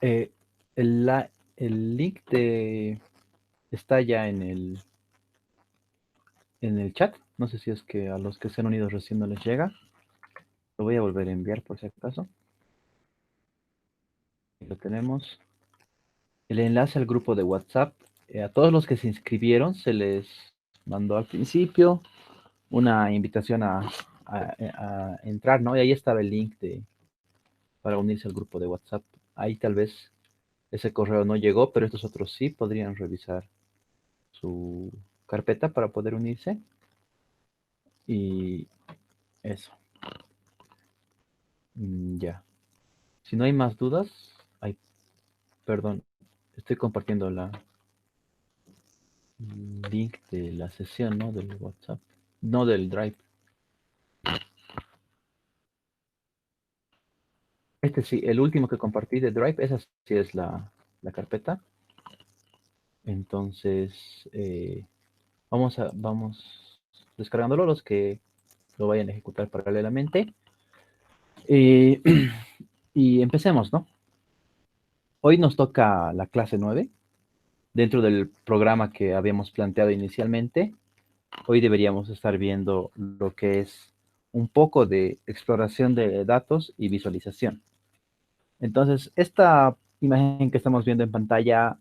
Eh, el link está ya en el chat. No sé si es que a los que se han unido recién no les llega. Lo voy a volver a enviar por si acaso. Lo tenemos. El enlace al grupo de WhatsApp. A todos los que se inscribieron se les mandó al principio una invitación a entrar, ¿no? Y ahí estaba el link para unirse al grupo de WhatsApp. Ahí tal vez ese correo no llegó, pero estos otros sí podrían revisar su carpeta para poder unirse. Y eso. Ya. Si no hay más dudas, ay, perdón, estoy compartiendo la link de la sesión, ¿no? Del WhatsApp, no del Drive. Este sí, el último que compartí de Drive, esa sí es la carpeta. Entonces, vamos descargándolo los que lo vayan a ejecutar paralelamente. Eh, y empecemos, ¿no? Hoy nos toca la clase 9 dentro del programa que habíamos planteado inicialmente. Hoy deberíamos estar viendo lo que es un poco de exploración de datos y visualización. Entonces, esta imagen que estamos viendo en pantalla,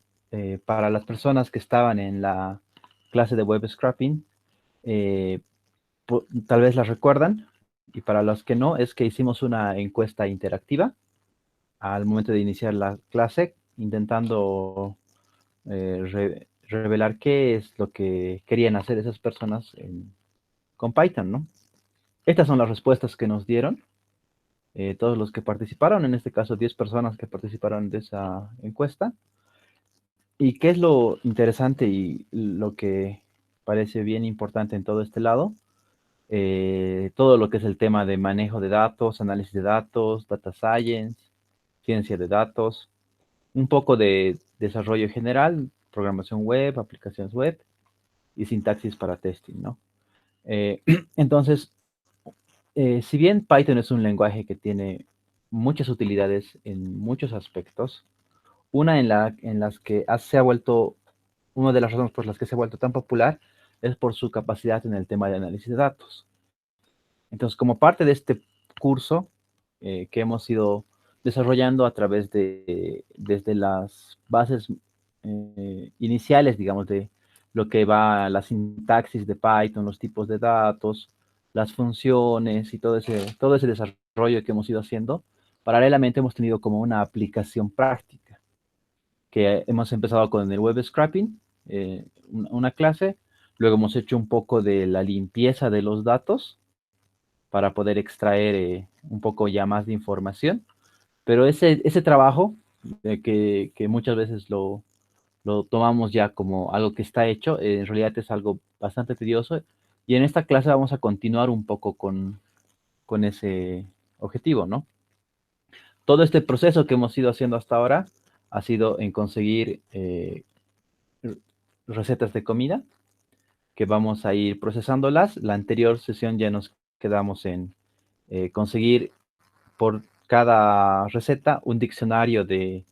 para las personas que estaban en la clase de web scraping, eh, tal vez la recuerdan, y para los que no, es que hicimos una encuesta interactiva al momento de iniciar la clase, intentando revelar qué es lo que querían hacer esas personas con Python, ¿no? Estas son las respuestas que nos dieron todos los que participaron, en este caso 10 personas que participaron de esa encuesta. ¿Y qué es lo interesante y lo que parece bien importante en todo este lado? Todo lo que es el tema de manejo de datos, análisis de datos, data science, ciencia de datos, un poco de desarrollo general, programación web, aplicaciones web y sintaxis para testing, ¿no? Eh, entonces, si bien Python es un lenguaje que tiene muchas utilidades en muchos aspectos, una en las que se ha vuelto, una de las razones por las que se ha vuelto tan popular es por su capacidad en el tema de análisis de datos. Entonces, como parte de este curso que hemos ido desarrollando a través desde las bases iniciales, digamos, de lo que va a la sintaxis de Python, los tipos de datos, las funciones y todo ese desarrollo que hemos ido haciendo, paralelamente hemos tenido como una aplicación práctica, que hemos empezado con el web scraping, una clase, luego hemos hecho un poco de la limpieza de los datos, para poder extraer un poco ya más de información. Pero ese trabajo, que muchas veces lo tomamos ya como algo que está hecho, en realidad es algo bastante tedioso. Y en esta clase vamos a continuar un poco con ese objetivo, ¿no? Todo este proceso que hemos ido haciendo hasta ahora ha sido en conseguir recetas de comida que vamos a ir procesándolas. La anterior sesión ya nos quedamos en conseguir por cada receta un diccionario de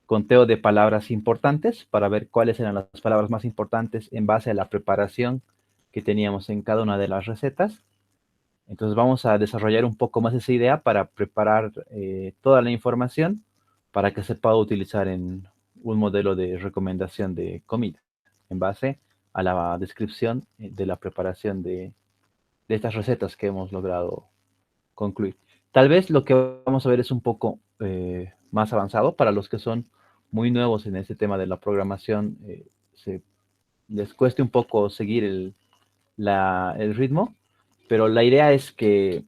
conteo de palabras importantes para ver cuáles eran las palabras más importantes en base a la preparación que teníamos en cada una de las recetas. Entonces vamos a desarrollar un poco más esa idea para preparar toda la información para que se pueda utilizar en un modelo de recomendación de comida en base a la descripción de la preparación de estas recetas que hemos logrado concluir. Tal vez lo que vamos a ver es un poco más avanzado para los que son muy nuevos en este tema de la programación, les cueste un poco seguir el ritmo, pero la idea es que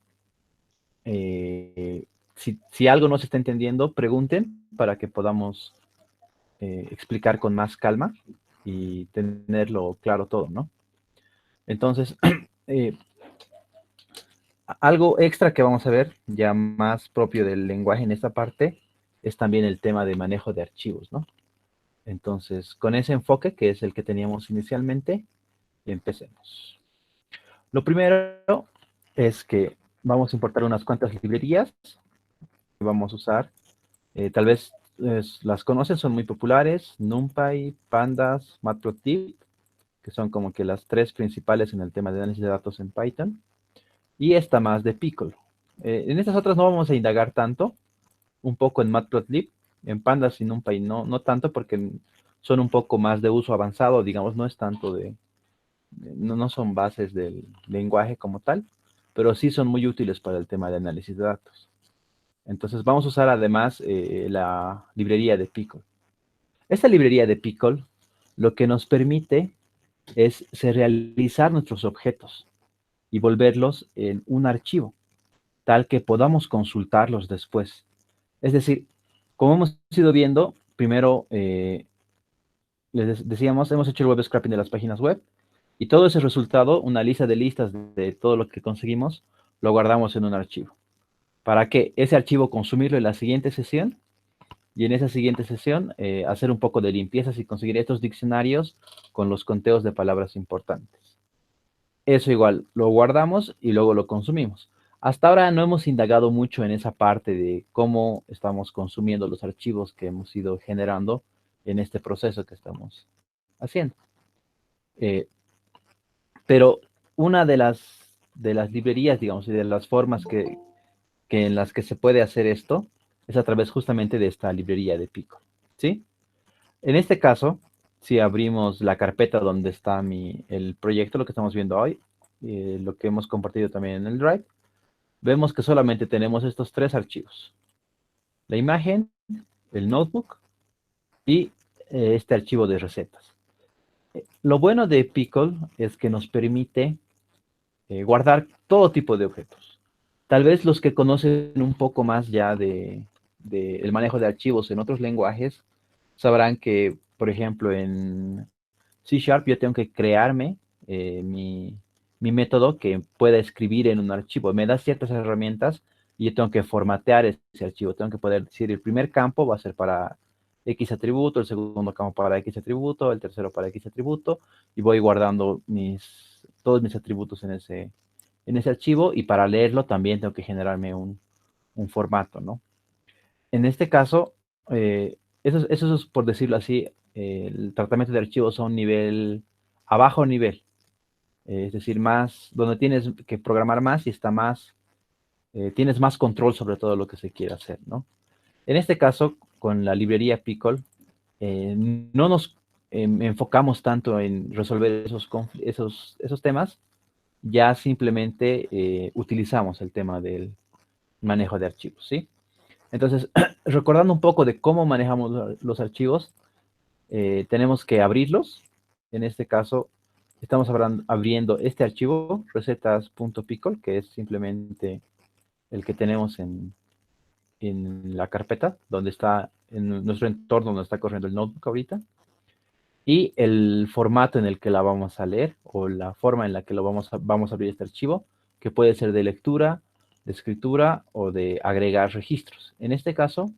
si algo no se está entendiendo, pregunten para que podamos explicar con más calma y tenerlo claro todo, ¿no? Entonces, eh, algo extra que vamos a ver, ya más propio del lenguaje en esta parte, es también el tema de manejo de archivos, ¿no? Entonces, con ese enfoque, que es el que teníamos inicialmente, empecemos. Lo primero es que vamos a importar unas cuantas librerías que vamos a usar. Tal vez las conocen, son muy populares, NumPy, Pandas, Matplotlib, que son como que las tres principales en el tema de análisis de datos en Python, y esta más de Pickle. En estas otras no vamos a indagar tanto, un poco en Matplotlib, en Pandas y NumPy no tanto, porque son un poco más de uso avanzado, digamos, no es tanto no son bases del lenguaje como tal, pero sí son muy útiles para el tema de análisis de datos. Entonces vamos a usar además la librería de Pickle. Esta librería de Pickle lo que nos permite es serializar nuestros objetos y volverlos en un archivo, tal que podamos consultarlos después. Es decir, como hemos ido viendo, primero les decíamos, hemos hecho el web scraping de las páginas web y todo ese resultado, una lista de listas de todo lo que conseguimos, lo guardamos en un archivo. ¿Para qué? Ese archivo consumirlo en la siguiente sesión y en esa siguiente sesión hacer un poco de limpiezas y conseguir estos diccionarios con los conteos de palabras importantes. Eso igual, lo guardamos y luego lo consumimos. Hasta ahora no hemos indagado mucho en esa parte de cómo estamos consumiendo los archivos que hemos ido generando en este proceso que estamos haciendo. Pero una de las librerías, digamos, y de las formas en las que se puede hacer esto es a través justamente de esta librería de Pickle, ¿sí? En este caso, si abrimos la carpeta donde está el proyecto, lo que estamos viendo hoy, lo que hemos compartido también en el Drive, vemos que solamente tenemos estos tres archivos. La imagen, el notebook y este archivo de recetas. Lo bueno de Pickle es que nos permite guardar todo tipo de objetos. Tal vez los que conocen un poco más ya el manejo de archivos en otros lenguajes sabrán que, por ejemplo, en C Sharp yo tengo que crearme mi método que pueda escribir en un archivo. Me da ciertas herramientas y yo tengo que formatear ese archivo. Tengo que poder decir el primer campo va a ser para X atributo, el segundo campo para X atributo, el tercero para X atributo, y voy guardando todos mis atributos en ese archivo, y para leerlo también tengo que generarme un formato, ¿no? En este caso, eso es, por decirlo así, el tratamiento de archivos a un nivel, a bajo nivel, es decir, más, donde tienes que programar más y tienes más control sobre todo lo que se quiere hacer, ¿no? En este caso, con la librería Pickle, no nos enfocamos tanto en resolver esos temas, ya simplemente utilizamos el tema del manejo de archivos, ¿sí? Entonces, recordando un poco de cómo manejamos los archivos, tenemos que abrirlos. En este caso, estamos abriendo este archivo, recetas.pickle, que es simplemente el que tenemos en la carpeta, donde está en nuestro entorno, donde está corriendo el notebook ahorita, y el formato en el que la vamos a leer, o la forma en la que vamos a abrir este archivo, que puede ser de lectura, de escritura o de agregar registros. En este caso,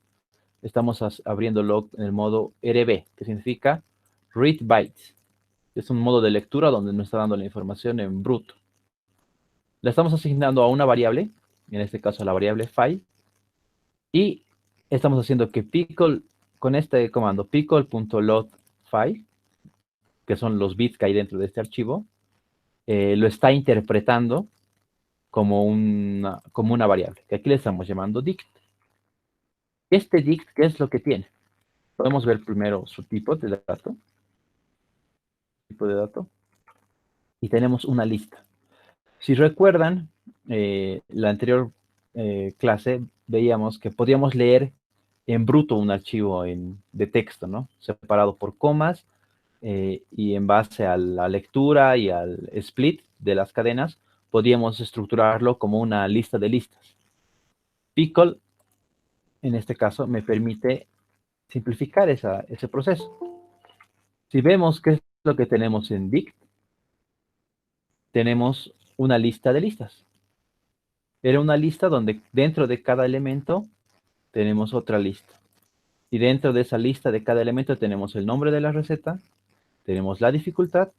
estamos abriéndolo en el modo RB, que significa Read Bytes. Es un modo de lectura donde nos está dando la información en bruto. La estamos asignando a una variable, en este caso a la variable file, y estamos haciendo que pickle, con este comando, pickle.load file, que son los bits que hay dentro de este archivo, lo está interpretando como una variable, que aquí le estamos llamando dict. Este dict, ¿qué es lo que tiene? Podemos ver primero su tipo de dato, y tenemos una lista. Si recuerdan, la anterior clase veíamos que podíamos leer en bruto un archivo de texto, ¿no? Separado por comas, y en base a la lectura y al split de las cadenas, podíamos estructurarlo como una lista de listas. Pickle, en este caso, me permite simplificar ese proceso. Si vemos qué es lo que tenemos en dict, tenemos una lista de listas. Era una lista donde dentro de cada elemento tenemos otra lista. Y dentro de esa lista de cada elemento tenemos el nombre de la receta, tenemos la dificultad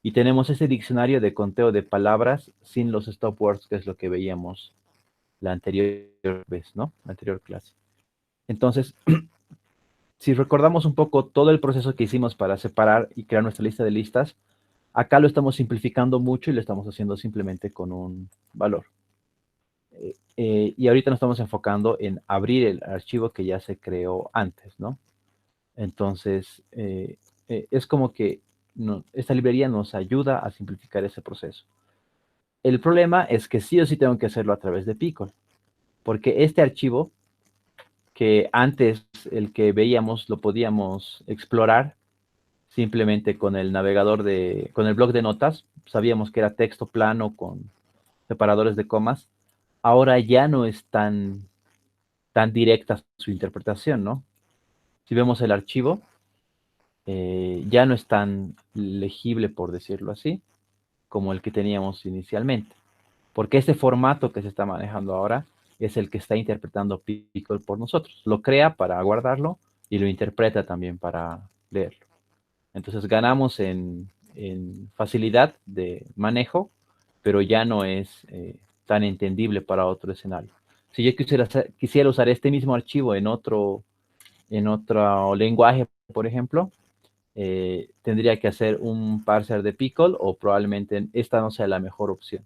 y tenemos ese diccionario de conteo de palabras sin los stop words, que es lo que veíamos la anterior vez, ¿no? La anterior clase. Entonces, Si recordamos un poco todo el proceso que hicimos para separar y crear nuestra lista de listas, acá lo estamos simplificando mucho y lo estamos haciendo simplemente con un valor. Y ahorita nos estamos enfocando en abrir el archivo que ya se creó antes, ¿no? Entonces, es como que esta librería nos ayuda a simplificar ese proceso. El problema es que sí o sí tengo que hacerlo a través de Pickle, porque este archivo, que antes el que veíamos lo podíamos explorar simplemente con el navegador con el bloc de notas, sabíamos que era texto plano con separadores de comas, ahora ya no es tan directa su interpretación, ¿no? Si vemos el archivo, ya no es tan legible, por decirlo así, como el que teníamos inicialmente. Porque este formato que se está manejando ahora es el que está interpretando Pickle por nosotros. Lo crea para guardarlo y lo interpreta también para leerlo. Entonces ganamos en facilidad de manejo, pero ya no es tan entendible para otro escenario. Si yo quisiera usar este mismo archivo en otro lenguaje, por ejemplo, tendría que hacer un parser de Pickle o probablemente esta no sea la mejor opción.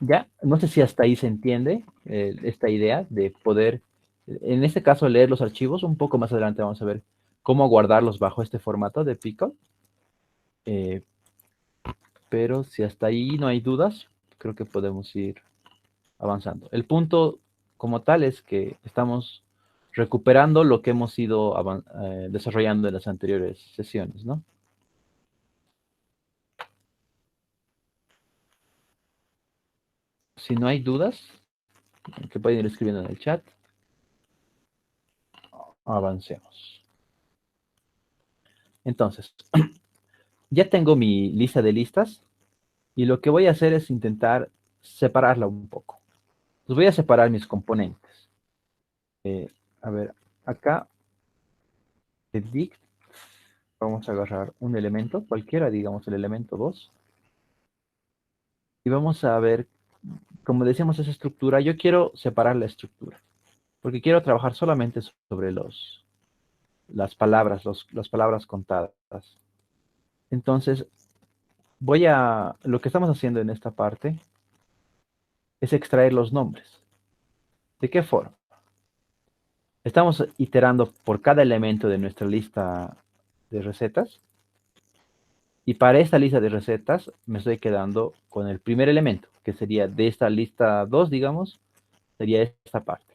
Ya, no sé si hasta ahí se entiende esta idea de poder, en este caso, leer los archivos. Un poco más adelante vamos a ver cómo guardarlos bajo este formato de Pickle. Eh, pero si hasta ahí no hay dudas, creo que podemos ir avanzando. El punto como tal es que estamos recuperando lo que hemos ido desarrollando en las anteriores sesiones, ¿no? Si no hay dudas, que pueden ir escribiendo en el chat, avancemos. Entonces, ya tengo mi lista de listas y lo que voy a hacer es intentar separarla un poco. Pues voy a separar mis componentes. A ver, acá, edit, vamos a agarrar un elemento, cualquiera, digamos el elemento 2, y vamos a ver, como decíamos, esa estructura. Yo quiero separar la estructura, porque quiero trabajar solamente sobre las palabras, las palabras contadas. Entonces, lo que estamos haciendo en esta parte es extraer los nombres. ¿De qué forma? Estamos iterando por cada elemento de nuestra lista de recetas. Y para esta lista de recetas me estoy quedando con el primer elemento, que sería de esta lista 2, digamos, sería esta parte.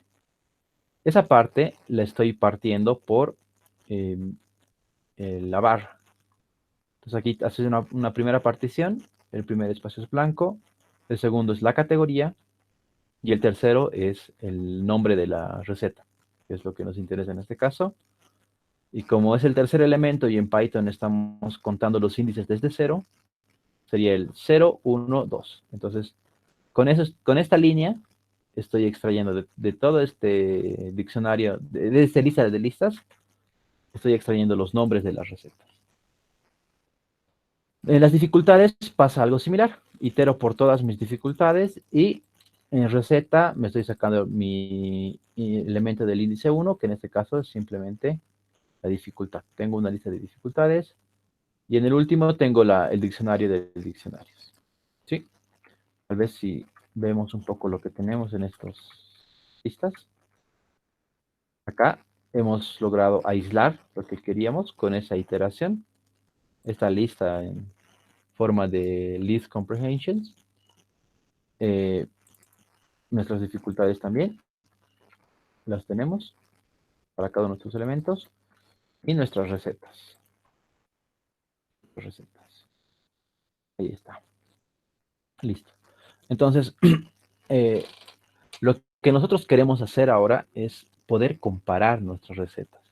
Esa parte la estoy partiendo por eh, la barra. Entonces aquí haces una primera partición, el primer espacio es blanco, el segundo es la categoría y el tercero es el nombre de la receta, que es lo que nos interesa en este caso. Y como es el tercer elemento y en Python estamos contando los índices desde cero, sería el 0, 1, 2. Entonces, con esta línea estoy extrayendo de todo este diccionario, de esta lista de listas, estoy extrayendo los nombres de las recetas. En las dificultades pasa algo similar. Itero por todas mis dificultades y en receta me estoy sacando mi elemento del índice 1, que en este caso es simplemente la dificultad. Tengo una lista de dificultades y en el último tengo el diccionario de diccionarios. ¿Sí? Tal vez si vemos un poco lo que tenemos en estas listas. Acá hemos logrado aislar lo que queríamos con esa iteración. Esta lista en forma de list comprehensions. Nuestras dificultades también las tenemos para cada uno de nuestros elementos. Y nuestras recetas. Ahí está. Listo. Entonces, lo que nosotros queremos hacer ahora es poder comparar nuestras recetas.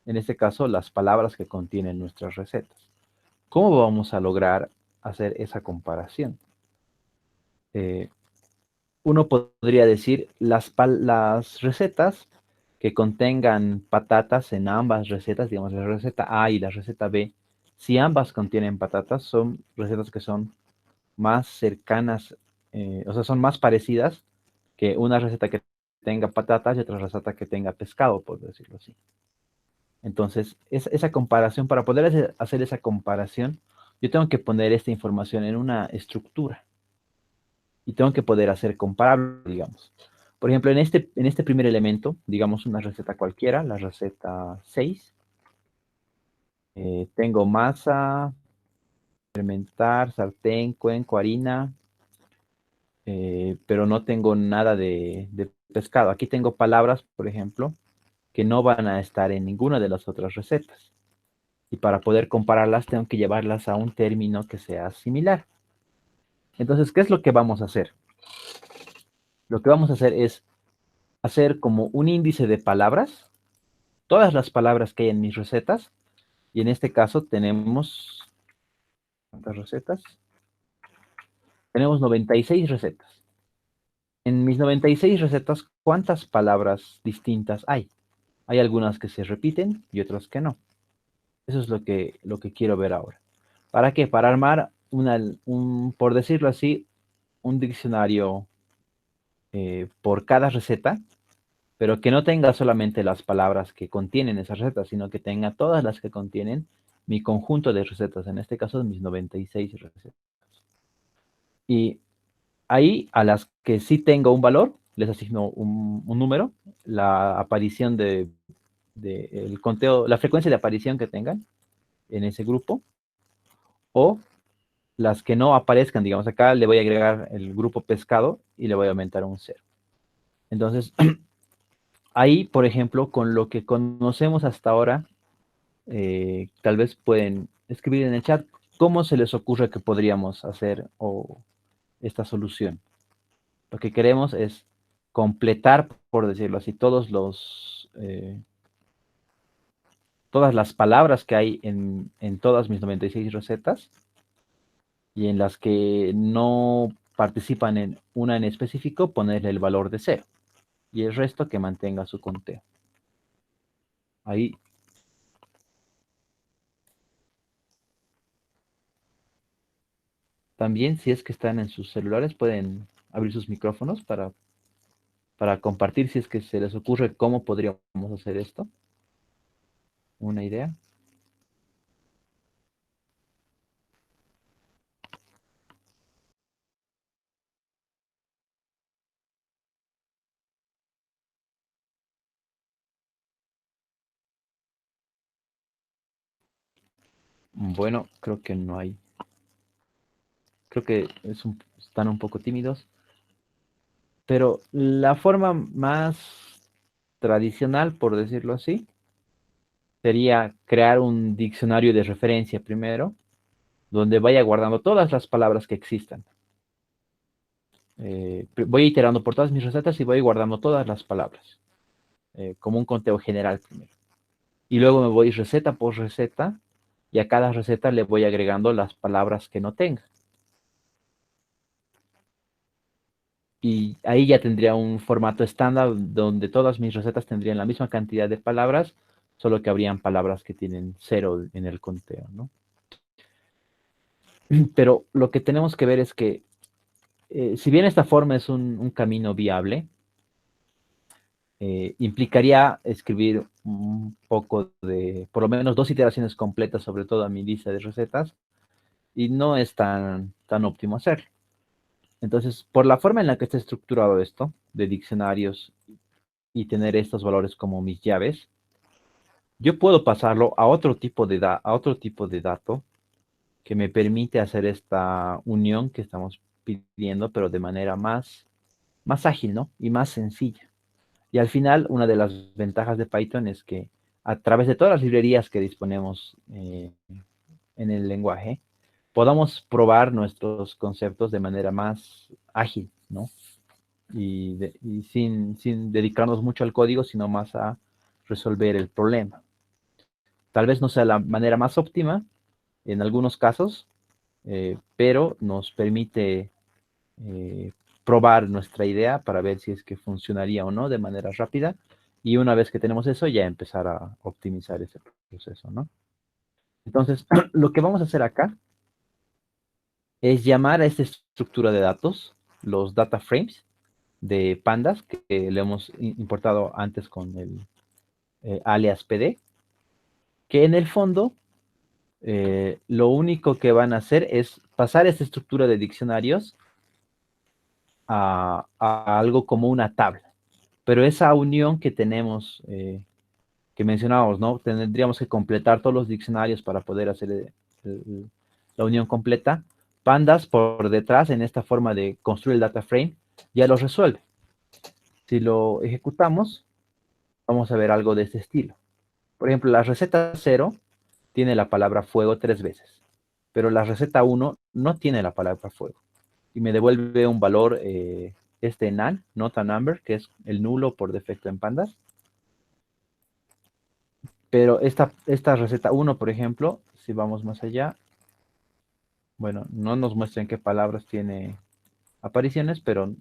En este caso, las palabras que contienen nuestras recetas. ¿Cómo vamos a lograr hacer esa comparación? Uno podría decir las recetas que contengan patatas en ambas recetas, digamos la receta A y la receta B, si ambas contienen patatas, son recetas que son más cercanas, o sea, son más parecidas que una receta que tenga patatas y otra receta que tenga pescado, por decirlo así. Entonces, esa comparación, para poder hacer esa comparación, yo tengo que poner esta información en una estructura y tengo que poder hacer comparable, digamos. Por ejemplo, en este primer elemento, digamos una receta cualquiera, la receta 6, tengo masa, fermentar, sartén, cuenco, harina, pero no tengo nada de pescado. Aquí tengo palabras, por ejemplo, que no van a estar en ninguna de las otras recetas. Y para poder compararlas tengo que llevarlas a un término que sea similar. Entonces, ¿qué es lo que vamos a hacer? Lo que vamos a hacer es hacer como un índice de palabras, todas las palabras que hay en mis recetas, y en este caso tenemos, ¿cuántas recetas? Tenemos 96 recetas. En mis 96 recetas, ¿cuántas palabras distintas hay? Hay algunas que se repiten y otras que no. Eso es lo que quiero ver ahora. ¿Para qué? Para armar por decirlo así, un diccionario por cada receta, pero que no tenga solamente las palabras que contienen esa receta, sino que tenga todas las que contienen mi conjunto de recetas, en este caso mis 96 recetas. Y ahí a las que sí tengo un valor, les asigno un número, la aparición el conteo, la frecuencia de aparición que tengan en ese grupo, o las que no aparezcan, digamos, acá le voy a agregar el grupo pescado y le voy a aumentar un cero. Entonces, ahí, por ejemplo, con lo que conocemos hasta ahora, tal vez pueden escribir en el chat cómo se les ocurre que podríamos hacer esta solución. Lo que queremos es completar, por decirlo así, todas las palabras que hay en todas mis 96 recetas y en las que no participan en una en específico, ponerle el valor de cero y el resto que mantenga su conteo. Ahí. También, si es que están en sus celulares, pueden abrir sus micrófonos para compartir si es que se les ocurre cómo podríamos hacer esto. Una idea. Bueno, creo que no hay. Creo que están un poco tímidos. Pero la forma más tradicional, por decirlo así, sería crear un diccionario de referencia primero, donde vaya guardando todas las palabras que existan. Voy iterando por todas mis recetas y voy guardando todas las palabras, como un conteo general primero. Y luego me voy receta por receta y a cada receta le voy agregando las palabras que no tenga. Y ahí ya tendría un formato estándar donde todas mis recetas tendrían la misma cantidad de palabras, solo que habrían palabras que tienen cero en el conteo, ¿no? Pero lo que tenemos que ver es que, si bien esta forma es un camino viable, implicaría escribir un poco por lo menos 2 iteraciones completas sobre toda mi lista de recetas, y no es tan óptimo hacerlo. Entonces, por la forma en la que está estructurado esto, de diccionarios y tener estos valores como mis llaves, yo puedo pasarlo a otro tipo de dato que me permite hacer esta unión que estamos pidiendo, pero de manera más ágil, ¿no? Y más sencilla. Y al final, una de las ventajas de Python es que a través de todas las librerías que disponemos en el lenguaje, podamos probar nuestros conceptos de manera más ágil, ¿no? Y sin dedicarnos mucho al código, sino más a resolver el problema. Tal vez no sea la manera más óptima en algunos casos, pero nos permite eh, probar nuestra idea para ver si es que funcionaría o no de manera rápida. Y una vez que tenemos eso, ya empezar a optimizar ese proceso, ¿no? Entonces, lo que vamos a hacer acá es llamar a esta estructura de datos los data frames, de pandas que le hemos importado antes con el alias PD, que en el fondo lo único que van a hacer es pasar esta estructura de diccionarios a algo como una tabla. Pero esa unión que tenemos, que mencionábamos, ¿no? Tendríamos que completar todos los diccionarios para poder hacer la unión completa. Pandas por detrás, en esta forma de construir el data frame, ya lo resuelve. Si lo ejecutamos, vamos a ver algo de este estilo. Por ejemplo, la receta 0 tiene la palabra fuego 3 veces, pero la receta 1 no tiene la palabra fuego. Y me devuelve un valor, este null, not a number, que es el nulo por defecto en pandas. Pero esta receta 1, por ejemplo, si vamos más allá, bueno, no nos muestra en qué palabras tiene apariciones, pero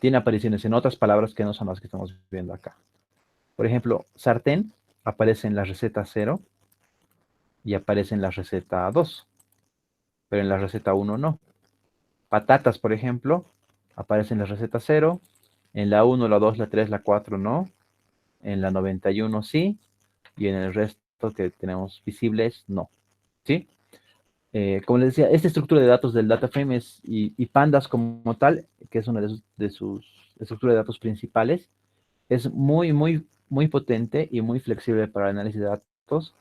tiene apariciones en otras palabras que no son las que estamos viendo acá. Por ejemplo, sartén aparece en la receta 0 y aparece en la receta 2, pero en la receta 1 no. Patatas, por ejemplo, aparece en la receta 0, en la 1, la 2, la 3, la 4 no, en la 91 sí, y en el resto que tenemos visibles no. ¿Sí? Como les decía, esta estructura de datos del data frame y pandas como tal, que es una de sus estructuras de datos principales, es muy, muy, muy potente y muy flexible para el análisis de datos,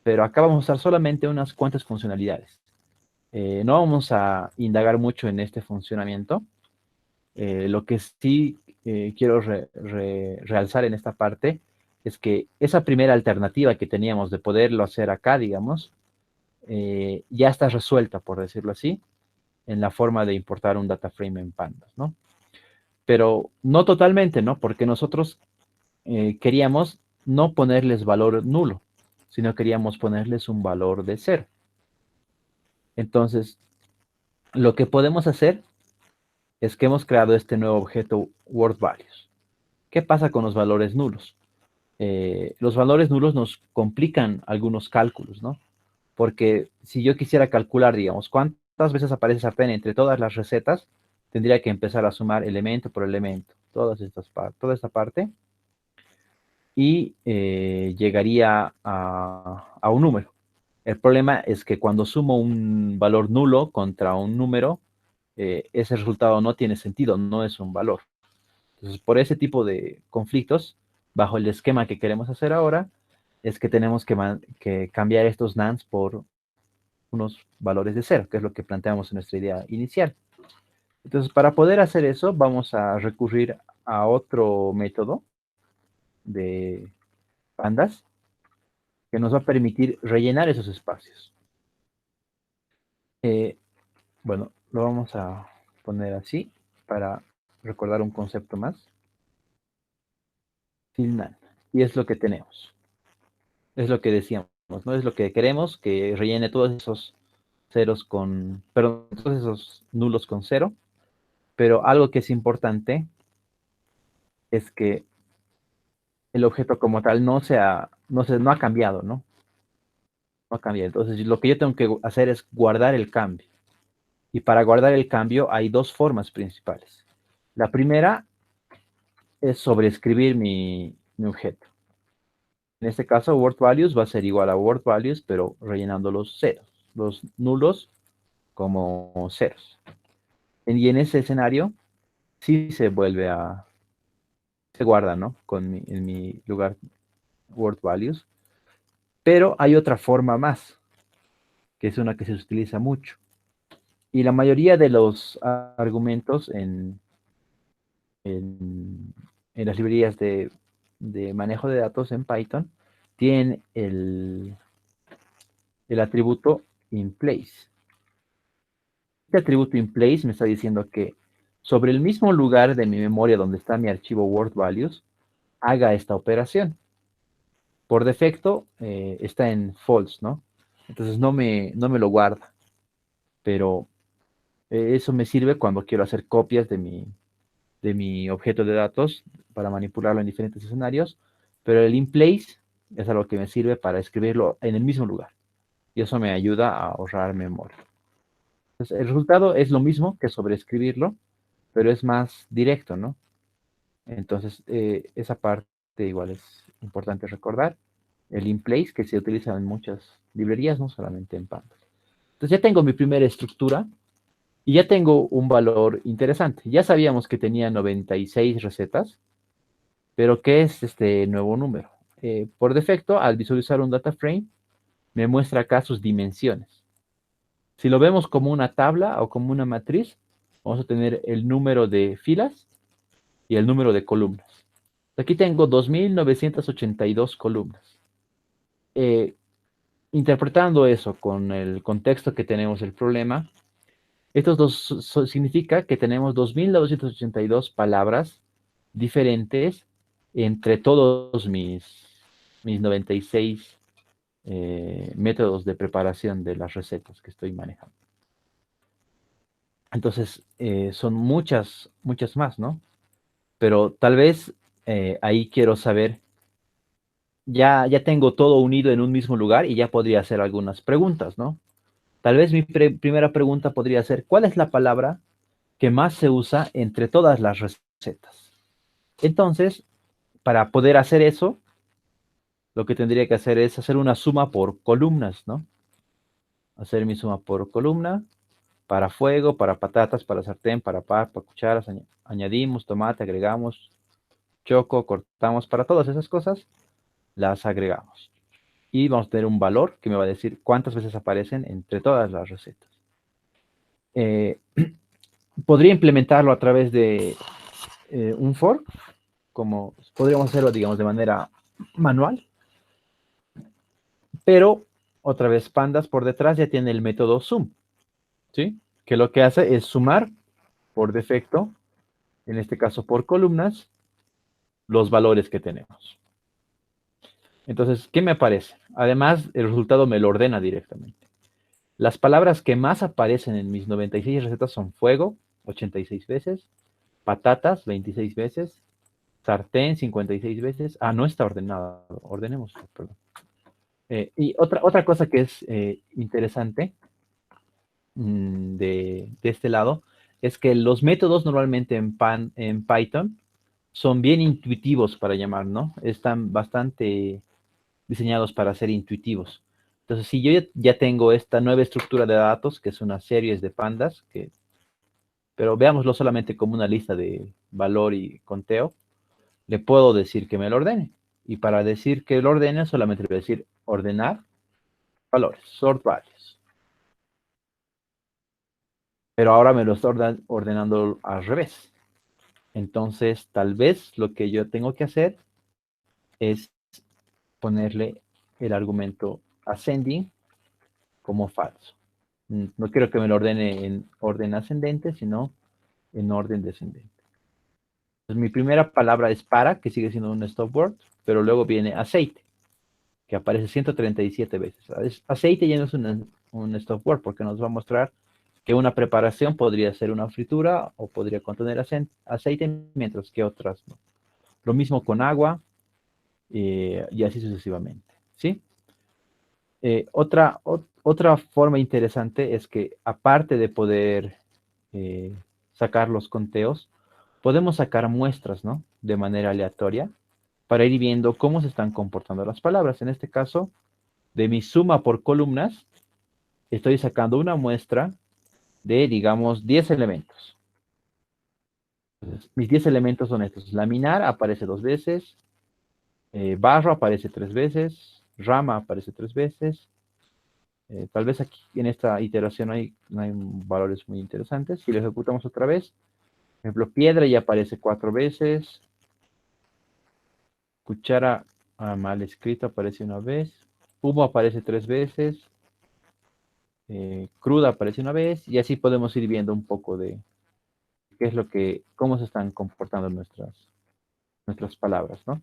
pero acá vamos a usar solamente unas cuantas funcionalidades. No vamos a indagar mucho en este funcionamiento. Lo que sí quiero realzar en esta parte es que esa primera alternativa que teníamos de poderlo hacer acá, digamos, ya está resuelta, por decirlo así, en la forma de importar un data frame en pandas, ¿no? Pero no totalmente, ¿no? Porque nosotros queríamos no ponerles valor nulo, sino queríamos ponerles un valor de 0. Entonces, lo que podemos hacer es que hemos creado este nuevo objeto WordValues. ¿Qué pasa con los valores nulos? Los valores nulos nos complican algunos cálculos, ¿no? Porque si yo quisiera calcular, digamos, cuántas veces aparece sartén entre todas las recetas, tendría que empezar a sumar elemento por elemento, toda esta parte, y llegaría a un número. El problema es que cuando sumo un valor nulo contra un número, ese resultado no tiene sentido, no es un valor. Entonces, por ese tipo de conflictos, bajo el esquema que queremos hacer ahora, es que tenemos que cambiar estos nans por unos valores de 0, que es lo que planteamos en nuestra idea inicial. Entonces, para poder hacer eso, vamos a recurrir a otro método de pandas que nos va a permitir rellenar esos espacios. Bueno, lo vamos a poner así para recordar un concepto más. Fill y es lo que tenemos. Es lo que decíamos, ¿no? Es lo que queremos, que rellene todos esos ceros con, perdón, todos esos nulos con 0. Pero algo que es importante es que el objeto como tal no ha cambiado, ¿no? No ha cambiado. Entonces, lo que yo tengo que hacer es guardar el cambio. Y para guardar el cambio hay dos formas principales. La primera es sobreescribir mi objeto. En este caso, WordValues va a ser igual a WordValues, pero rellenando los ceros, los nulos como ceros. Y en ese escenario, sí se guarda, ¿no? En mi lugar WordValues. Pero hay otra forma más, que es una que se utiliza mucho. Y la mayoría de los argumentos en las librerías de manejo de datos en Python tienen el atributo inPlace. Este atributo inPlace me está diciendo que sobre el mismo lugar de mi memoria donde está mi archivo WordValues, haga esta operación. Por defecto está en false, ¿no? Entonces no me lo guarda. Pero eso me sirve cuando quiero hacer copias de mi objeto de datos para manipularlo en diferentes escenarios, pero el inPlace es algo que me sirve para escribirlo en el mismo lugar. Y eso me ayuda a ahorrar memoria. Entonces, el resultado es lo mismo que sobreescribirlo, pero es más directo, ¿no? Entonces, esa parte igual es importante recordar. El in place, que se utiliza en muchas librerías, no solamente en Pandas. Entonces ya tengo mi primera estructura y ya tengo un valor interesante. Ya sabíamos que tenía 96 recetas, pero ¿qué es este nuevo número? Por defecto, al visualizar un data frame, me muestra acá sus dimensiones. Si lo vemos como una tabla o como una matriz, vamos a tener el número de filas y el número de columnas. Aquí tengo 2.982 columnas. Eh, Interpretando eso con el contexto que tenemos del problema, estos dos significa que tenemos 2.982 palabras diferentes entre todos mis 96 métodos de preparación de las recetas que estoy manejando. Entonces, son muchas, muchas más, ¿no? Pero tal vez ahí quiero saber, ya tengo todo unido en un mismo lugar y ya podría hacer algunas preguntas, ¿no? Tal vez mi primera pregunta podría ser, ¿cuál es la palabra que más se usa entre todas las recetas? Entonces, para poder hacer eso, lo que tendría que hacer es hacer una suma por columnas, ¿no? Hacer mi suma por columna, para fuego, para patatas, para sartén, para papa, cucharas, añadimos tomate, agregamos choco, cortamos, para todas esas cosas, las agregamos. Y vamos a tener un valor que me va a decir cuántas veces aparecen entre todas las recetas. Eh, Podría implementarlo a través de un for, como podríamos hacerlo, digamos, de manera manual, pero otra vez Pandas por detrás ya tiene el método sum, ¿sí? Que lo que hace es sumar por defecto, en este caso por columnas, los valores que tenemos. Entonces, ¿qué me aparece? Además, el resultado me lo ordena directamente. Las palabras que más aparecen en mis 96 recetas son fuego, 86 veces, patatas, 26 veces, sartén, 56 veces. Ah, no está ordenado. Ordenemos, perdón. Y otra cosa que es interesante de este lado es que los métodos normalmente en Python son bien intuitivos para llamar, ¿no? Están bastante diseñados para ser intuitivos. Entonces, si yo ya tengo esta nueva estructura de datos, que es una serie de pandas, pero veámoslo solamente como una lista de valor y conteo, le puedo decir que me lo ordene. Y para decir que lo ordene, solamente le voy a decir ordenar valores, sort values. Pero ahora me lo está ordenando al revés. Entonces, tal vez lo que yo tengo que hacer es ponerle el argumento ascending como falso. No quiero que me lo ordene en orden ascendente, sino en orden descendente. Entonces, mi primera palabra es para, que sigue siendo un stop word, pero luego viene aceite, que aparece 137 veces. Aceite ya no es un stop word, porque nos va a mostrar que una preparación podría ser una fritura o podría contener aceite, mientras que otras no. Lo mismo con agua y así sucesivamente. ¿Sí? Otra forma interesante es que aparte de poder eh, sacar los conteos, podemos sacar muestras, ¿no? De manera aleatoria para ir viendo cómo se están comportando las palabras. En este caso, de mi suma por columnas, estoy sacando una muestra de, digamos, 10 elementos. Entonces, mis 10 elementos son estos. Laminar aparece 2 veces, barro aparece 3 veces, rama aparece 3 veces. Tal vez aquí en esta iteración no hay valores muy interesantes. Si lo ejecutamos otra vez, por ejemplo, piedra ya aparece 4 veces, cuchara mal escrito aparece una vez, humo aparece 3 veces, cruda aparece una vez, y así podemos ir viendo un poco de qué es cómo se están comportando nuestras palabras, ¿no?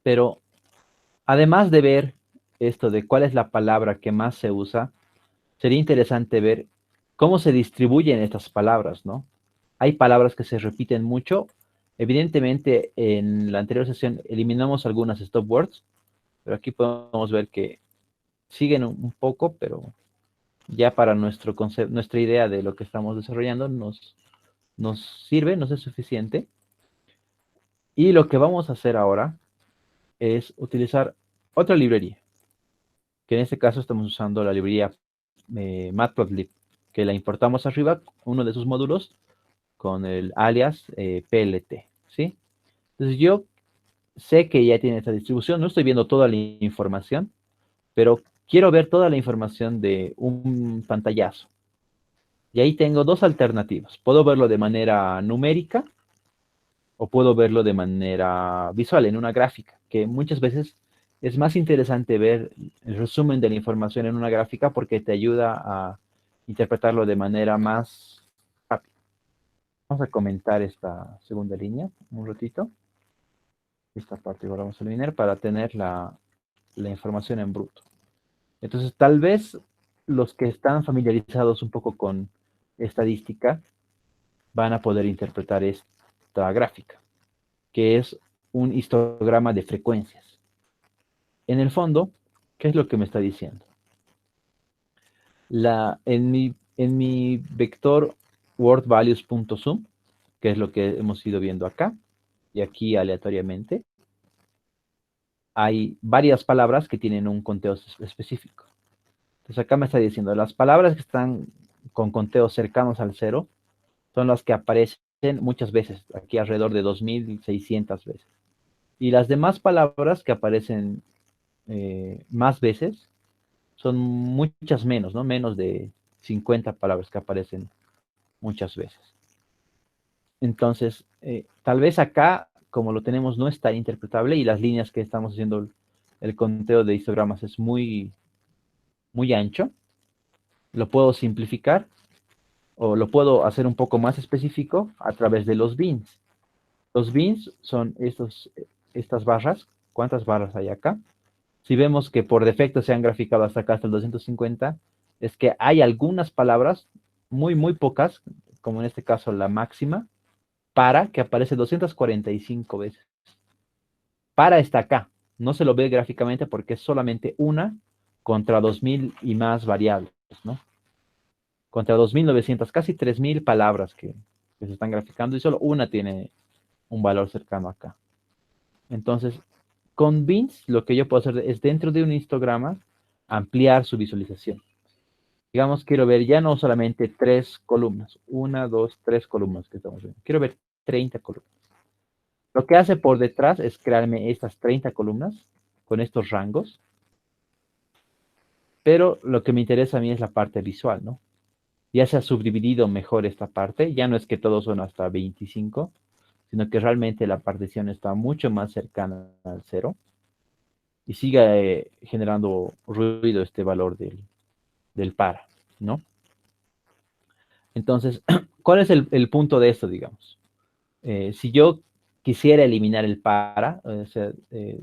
Pero además de ver esto de cuál es la palabra que más se usa, sería interesante ver cómo se distribuyen estas palabras, ¿no? Hay palabras que se repiten mucho. Evidentemente, en la anterior sesión eliminamos algunas stop words, pero aquí podemos ver que siguen un poco, pero ya para nuestra idea de lo que estamos desarrollando nos sirve, nos es suficiente. Y lo que vamos a hacer ahora es utilizar otra librería, que en este caso estamos usando la librería Matplotlib, que la importamos arriba, uno de sus módulos, con el alias PLT, ¿sí? Entonces yo sé que ya tiene esta distribución, no estoy viendo toda la información, pero quiero ver toda la información de un pantallazo. Y ahí tengo dos alternativas. Puedo verlo de manera numérica o puedo verlo de manera visual, en una gráfica, que muchas veces es más interesante ver el resumen de la información en una gráfica porque te ayuda a interpretarlo de manera más rápida. Vamos a comentar esta segunda línea un ratito. Esta parte igual vamos a eliminar para tener la información en bruto. Entonces, tal vez los que están familiarizados un poco con estadística van a poder interpretar esta gráfica, que es un histograma de frecuencias. En el fondo, ¿qué es lo que me está diciendo? En mi vector wordValues.sum, que es lo que hemos ido viendo acá, y aquí aleatoriamente, hay varias palabras que tienen un conteo específico. Entonces acá me está diciendo, las palabras que están con conteos cercanos al cero son las que aparecen muchas veces, aquí alrededor de 2600 veces. Y las demás palabras que aparecen más veces son muchas menos, ¿no? Menos de 50 palabras que aparecen muchas veces. Entonces, tal vez acá, como lo tenemos, no está interpretable y las líneas que estamos haciendo el conteo de histogramas es muy, muy ancho. Lo puedo simplificar o lo puedo hacer un poco más específico a través de los bins. Los bins son estas barras. ¿Cuántas barras hay acá? Si vemos que por defecto se han graficado hasta acá, hasta el 250, es que hay algunas palabras, muy, muy pocas, como en este caso la máxima, para, que aparece 245 veces. Para está acá. No se lo ve gráficamente porque es solamente una contra 2000 y más variables, ¿no? Contra 2900, casi 3000 palabras que se están graficando y solo una tiene un valor cercano acá. Entonces, con bins, lo que yo puedo hacer es dentro de un histograma ampliar su visualización. Digamos, quiero ver ya no solamente 3 columnas, 1, 2, 3 columnas que estamos viendo. Quiero ver 30 columnas. Lo que hace por detrás es crearme estas 30 columnas con estos rangos, pero lo que me interesa a mí es la parte visual, ¿no? Ya se ha subdividido mejor esta parte, ya no es que todos son hasta 25, sino que realmente la partición está mucho más cercana al cero y sigue generando ruido este valor del para, ¿no? Entonces, ¿cuál es el punto de esto, digamos? Si yo quisiera eliminar el para, o sea,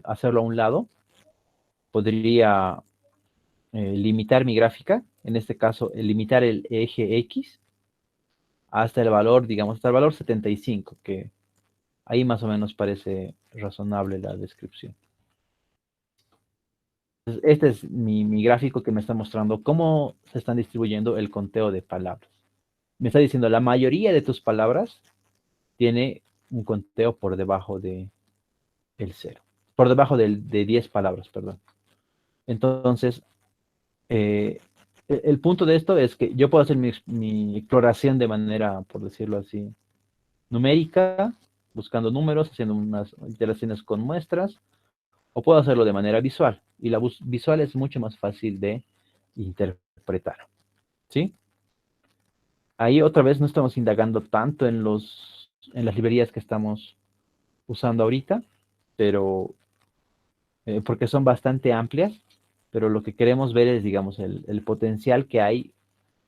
hacerlo a un lado, podría limitar mi gráfica, en este caso, limitar el eje X hasta el valor, digamos, hasta el valor 75, que ahí más o menos parece razonable la descripción. Entonces, este es mi gráfico que me está mostrando cómo se están distribuyendo el conteo de palabras. Me está diciendo, la mayoría de tus palabras tiene un conteo por debajo del cero, por debajo de 10 palabras, perdón. Entonces, el punto de esto es que yo puedo hacer mi exploración de manera, por decirlo así, numérica, buscando números, haciendo unas iteraciones con muestras, o puedo hacerlo de manera visual. Y la visual es mucho más fácil de interpretar. ¿Sí? Ahí otra vez no estamos indagando tanto en las librerías que estamos usando ahorita, pero porque son bastante amplias, pero lo que queremos ver es, digamos, el potencial que hay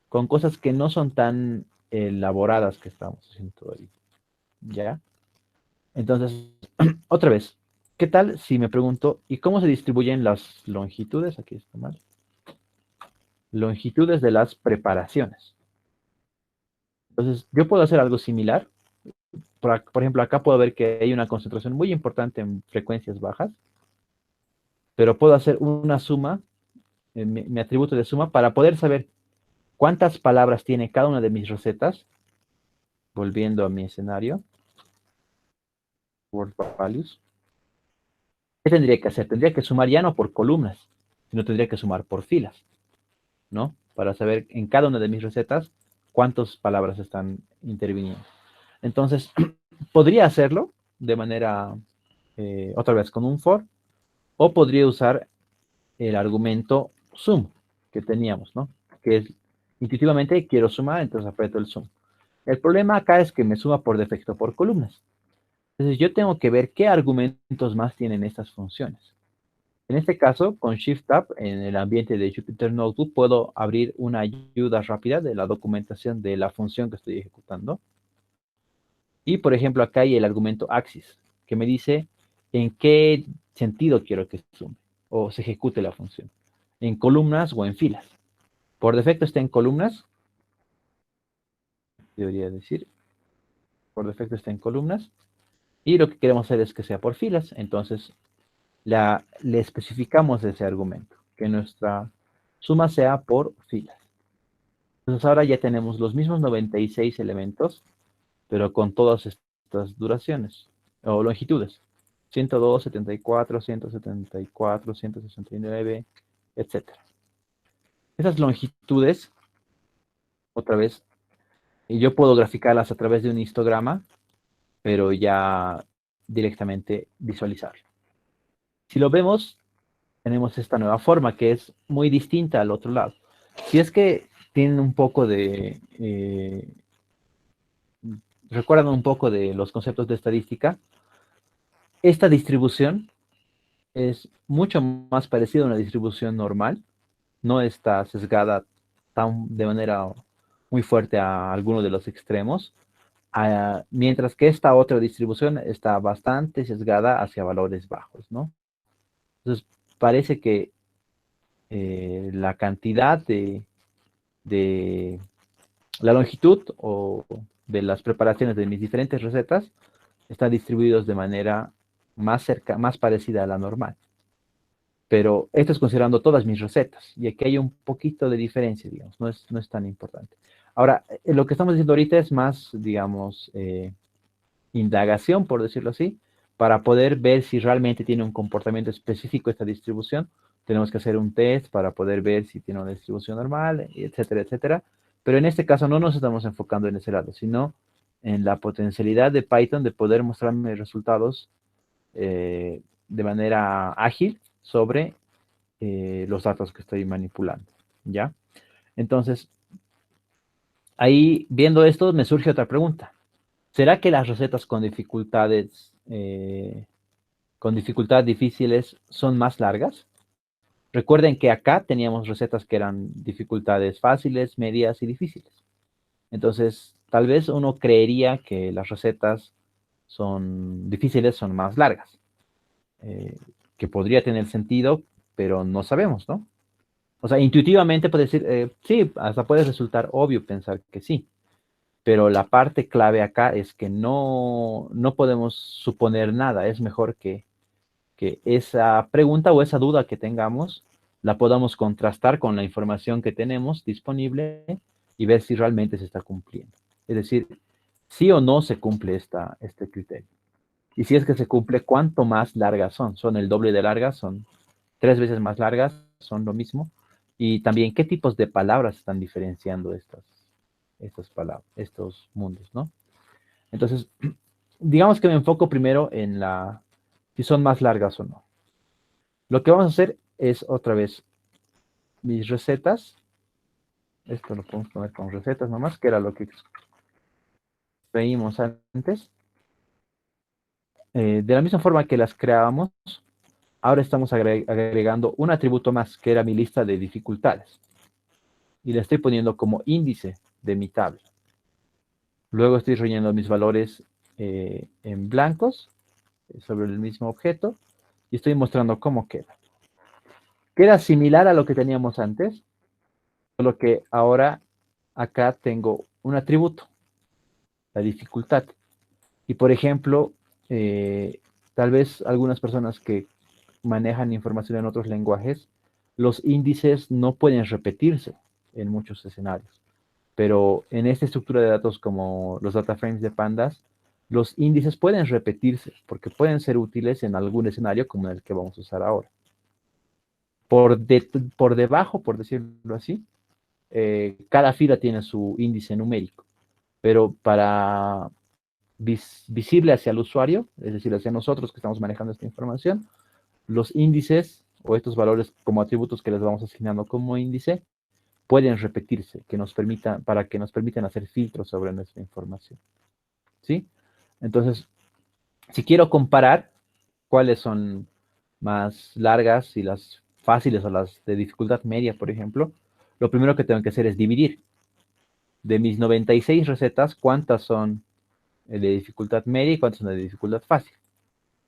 con cosas que no son tan elaboradas que estamos haciendo todavía. ¿Ya? Entonces, otra vez, ¿qué tal si me pregunto, ¿y cómo se distribuyen las longitudes? Aquí está mal. Longitudes de las preparaciones. Entonces, yo puedo hacer algo similar. Por ejemplo, acá puedo ver que hay una concentración muy importante en frecuencias bajas, pero puedo hacer una suma, mi atributo de suma, para poder saber cuántas palabras tiene cada una de mis recetas volviendo a mi escenario, word values, ¿qué tendría que hacer? Tendría que sumar ya no por columnas, sino tendría que sumar por filas, ¿no? Para saber en cada una de mis recetas cuántas palabras están interviniendo. Entonces, podría hacerlo de manera, otra vez, con un for, o podría usar el argumento sum que teníamos, ¿no? Que es, intuitivamente quiero sumar, entonces aprieto el sum. El problema acá es que me suma por defecto por columnas. Entonces yo tengo que ver qué argumentos más tienen estas funciones. En este caso, con Shift Tab en el ambiente de Jupyter Notebook puedo abrir una ayuda rápida de la documentación de la función que estoy ejecutando. Y por ejemplo, acá hay el argumento axis, que me dice en qué sentido quiero que sume o se ejecute la función. En columnas o en filas. Por defecto está en columnas, debería decir. Por defecto está en columnas. Y lo que queremos hacer es que sea por filas. Entonces le especificamos ese argumento, que nuestra suma sea por filas. Entonces ahora ya tenemos los mismos 96 elementos, pero con todas estas duraciones o longitudes. 102, 74, 174, 169, etc. Esas longitudes, otra vez, yo puedo graficarlas a través de un histograma, pero ya directamente visualizarlo. Si lo vemos, tenemos esta nueva forma que es muy distinta al otro lado. Si es que tienen un poco de, recuerdan un poco de los conceptos de estadística, esta distribución es mucho más parecida a una distribución normal, no está sesgada de manera muy fuerte a alguno de los extremos, mientras que esta otra distribución está bastante sesgada hacia valores bajos, ¿no? Entonces, parece que la cantidad de la longitud o de las preparaciones de mis diferentes recetas están distribuidos de manera más parecida a la normal. Pero esto es considerando todas mis recetas, y aquí hay un poquito de diferencia, digamos, no es tan importante. Ahora, lo que estamos diciendo ahorita es más, digamos, indagación, por decirlo así, para poder ver si realmente tiene un comportamiento específico esta distribución. Tenemos que hacer un test para poder ver si tiene una distribución normal, etcétera, etcétera. Pero en este caso no nos estamos enfocando en ese lado, sino en la potencialidad de Python de poder mostrarme resultados de manera ágil sobre los datos que estoy manipulando, ¿ya? Entonces, ahí viendo esto me surge otra pregunta. ¿Será que las recetas con dificultades difíciles son más largas? Recuerden que acá teníamos recetas que eran dificultades fáciles, medias y difíciles. Entonces, tal vez uno creería que las recetas son difíciles, son más largas. Que podría tener sentido, pero no sabemos, ¿no? O sea, intuitivamente puede decir, sí, hasta puede resultar obvio pensar que sí, pero la parte clave acá es que no podemos suponer nada. Es mejor que esa pregunta o esa duda que tengamos la podamos contrastar con la información que tenemos disponible y ver si realmente se está cumpliendo. Es decir, sí o no se cumple este criterio. Y si es que se cumple, ¿cuánto más largas son? ¿Son el doble de largas? ¿Son 3 veces más largas? ¿Son lo mismo? Y también, ¿qué tipos de palabras están diferenciando estas palabras, estos mundos, ¿no? Entonces, digamos que me enfoco primero en si son más largas o no. Lo que vamos a hacer es otra vez mis recetas. Esto lo podemos poner con recetas nomás, que era lo que veíamos antes. De la misma forma que las creábamos, ahora estamos agregando un atributo más, que era mi lista de dificultades. Y le estoy poniendo como índice de mi tabla. Luego estoy rellenando mis valores en blancos sobre el mismo objeto y estoy mostrando cómo queda. Queda similar a lo que teníamos antes, solo que ahora acá tengo un atributo, la dificultad. Y por ejemplo, tal vez algunas personas que manejan información en otros lenguajes, los índices no pueden repetirse en muchos escenarios. pero en esta estructura de datos como los data frames de pandas, los índices pueden repetirse porque pueden ser útiles en algún escenario como el que vamos a usar ahora. Por debajo, por decirlo así, cada fila tiene su índice numérico, pero para visible hacia el usuario, es decir, hacia nosotros que estamos manejando esta información, los índices o estos valores como atributos que les vamos asignando como índice pueden repetirse para que nos permitan hacer filtros sobre nuestra información. ¿Sí? Entonces, si quiero comparar cuáles son más largas y las fáciles o las de dificultad media, por ejemplo, lo primero que tengo que hacer es dividir. De mis 96 recetas, ¿cuántas son de dificultad media y cuántas son de dificultad fácil?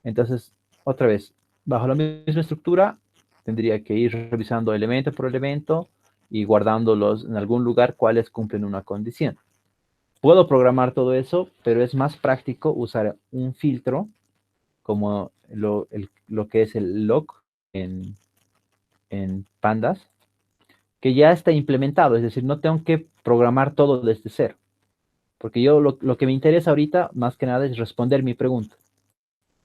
Entonces, otra vez, bajo la misma estructura, tendría que ir revisando elemento por elemento y guardándolos en algún lugar cuáles cumplen una condición. Puedo programar todo eso, pero es más práctico usar un filtro como lo que es el log en Pandas, que ya está implementado, es decir, no tengo que programar todo desde cero, porque yo lo que me interesa ahorita, más que nada, es responder mi pregunta.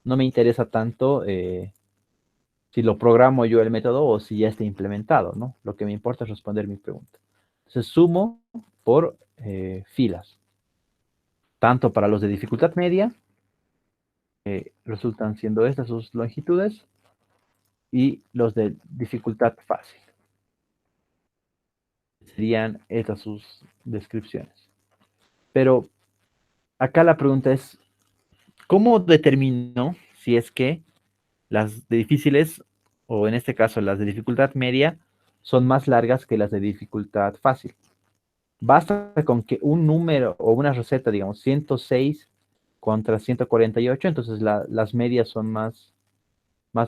No me interesa tanto si lo programo yo el método o si ya está implementado, ¿no? Lo que me importa es responder mi pregunta. Entonces sumo por filas, tanto para los de dificultad media, resultan siendo estas sus longitudes, y los de dificultad fácil. Serían estas sus descripciones. Pero acá la pregunta es, ¿cómo determino si es que las de difíciles, o en este caso las de dificultad media, son más largas que las de dificultad fácil? Basta con que un número o una receta, digamos, 106 contra 148, entonces las medias son más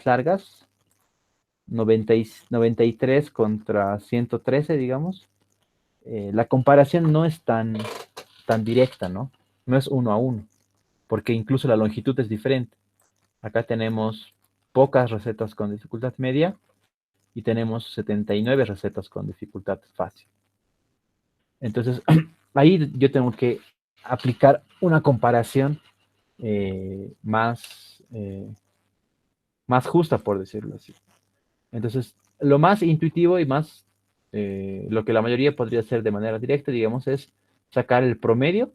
largas, 93 contra 113, digamos. La comparación no es tan directa, ¿no? No es 1 a 1, porque incluso la longitud es diferente. Acá tenemos pocas recetas con dificultad media y tenemos 79 recetas con dificultad fácil. Entonces, ahí yo tengo que aplicar una comparación más justa, por decirlo así. Entonces, lo más intuitivo y más, lo que la mayoría podría hacer de manera directa, digamos, es sacar el promedio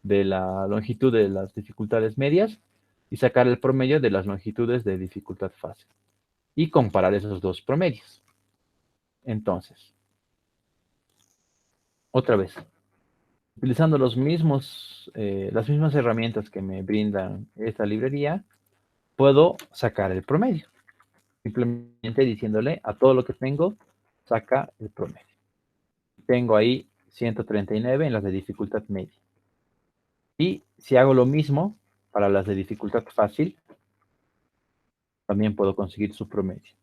de la longitud de las dificultades medias y sacar el promedio de las longitudes de dificultad fácil y comparar esos dos promedios. Entonces, otra vez, utilizando las mismas herramientas que me brindan esta librería, puedo sacar el promedio. Simplemente diciéndole a todo lo que tengo, saca el promedio. Tengo ahí 139 en las de dificultad media. Y si hago lo mismo para las de dificultad fácil, también puedo conseguir su promedio.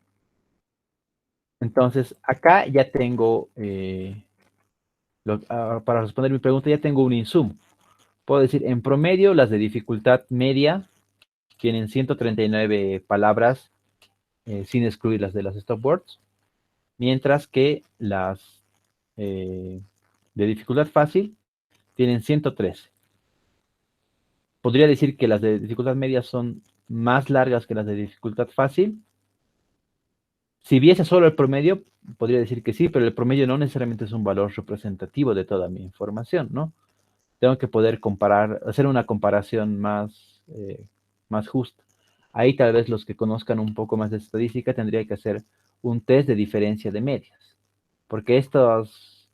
Entonces, acá ya tengo, para responder mi pregunta, ya tengo un insumo. Puedo decir, en promedio, las de dificultad media tienen 139 palabras, sin excluir las de las stopwords, mientras que las de dificultad fácil tienen 113. Podría decir que las de dificultad media son más largas que las de dificultad fácil. Si viese solo el promedio, podría decir que sí, pero el promedio no necesariamente es un valor representativo de toda mi información, ¿no? Tengo que poder hacer una comparación más justa. Ahí tal vez los que conozcan un poco más de estadística tendría que hacer un test de diferencia de medias, porque estas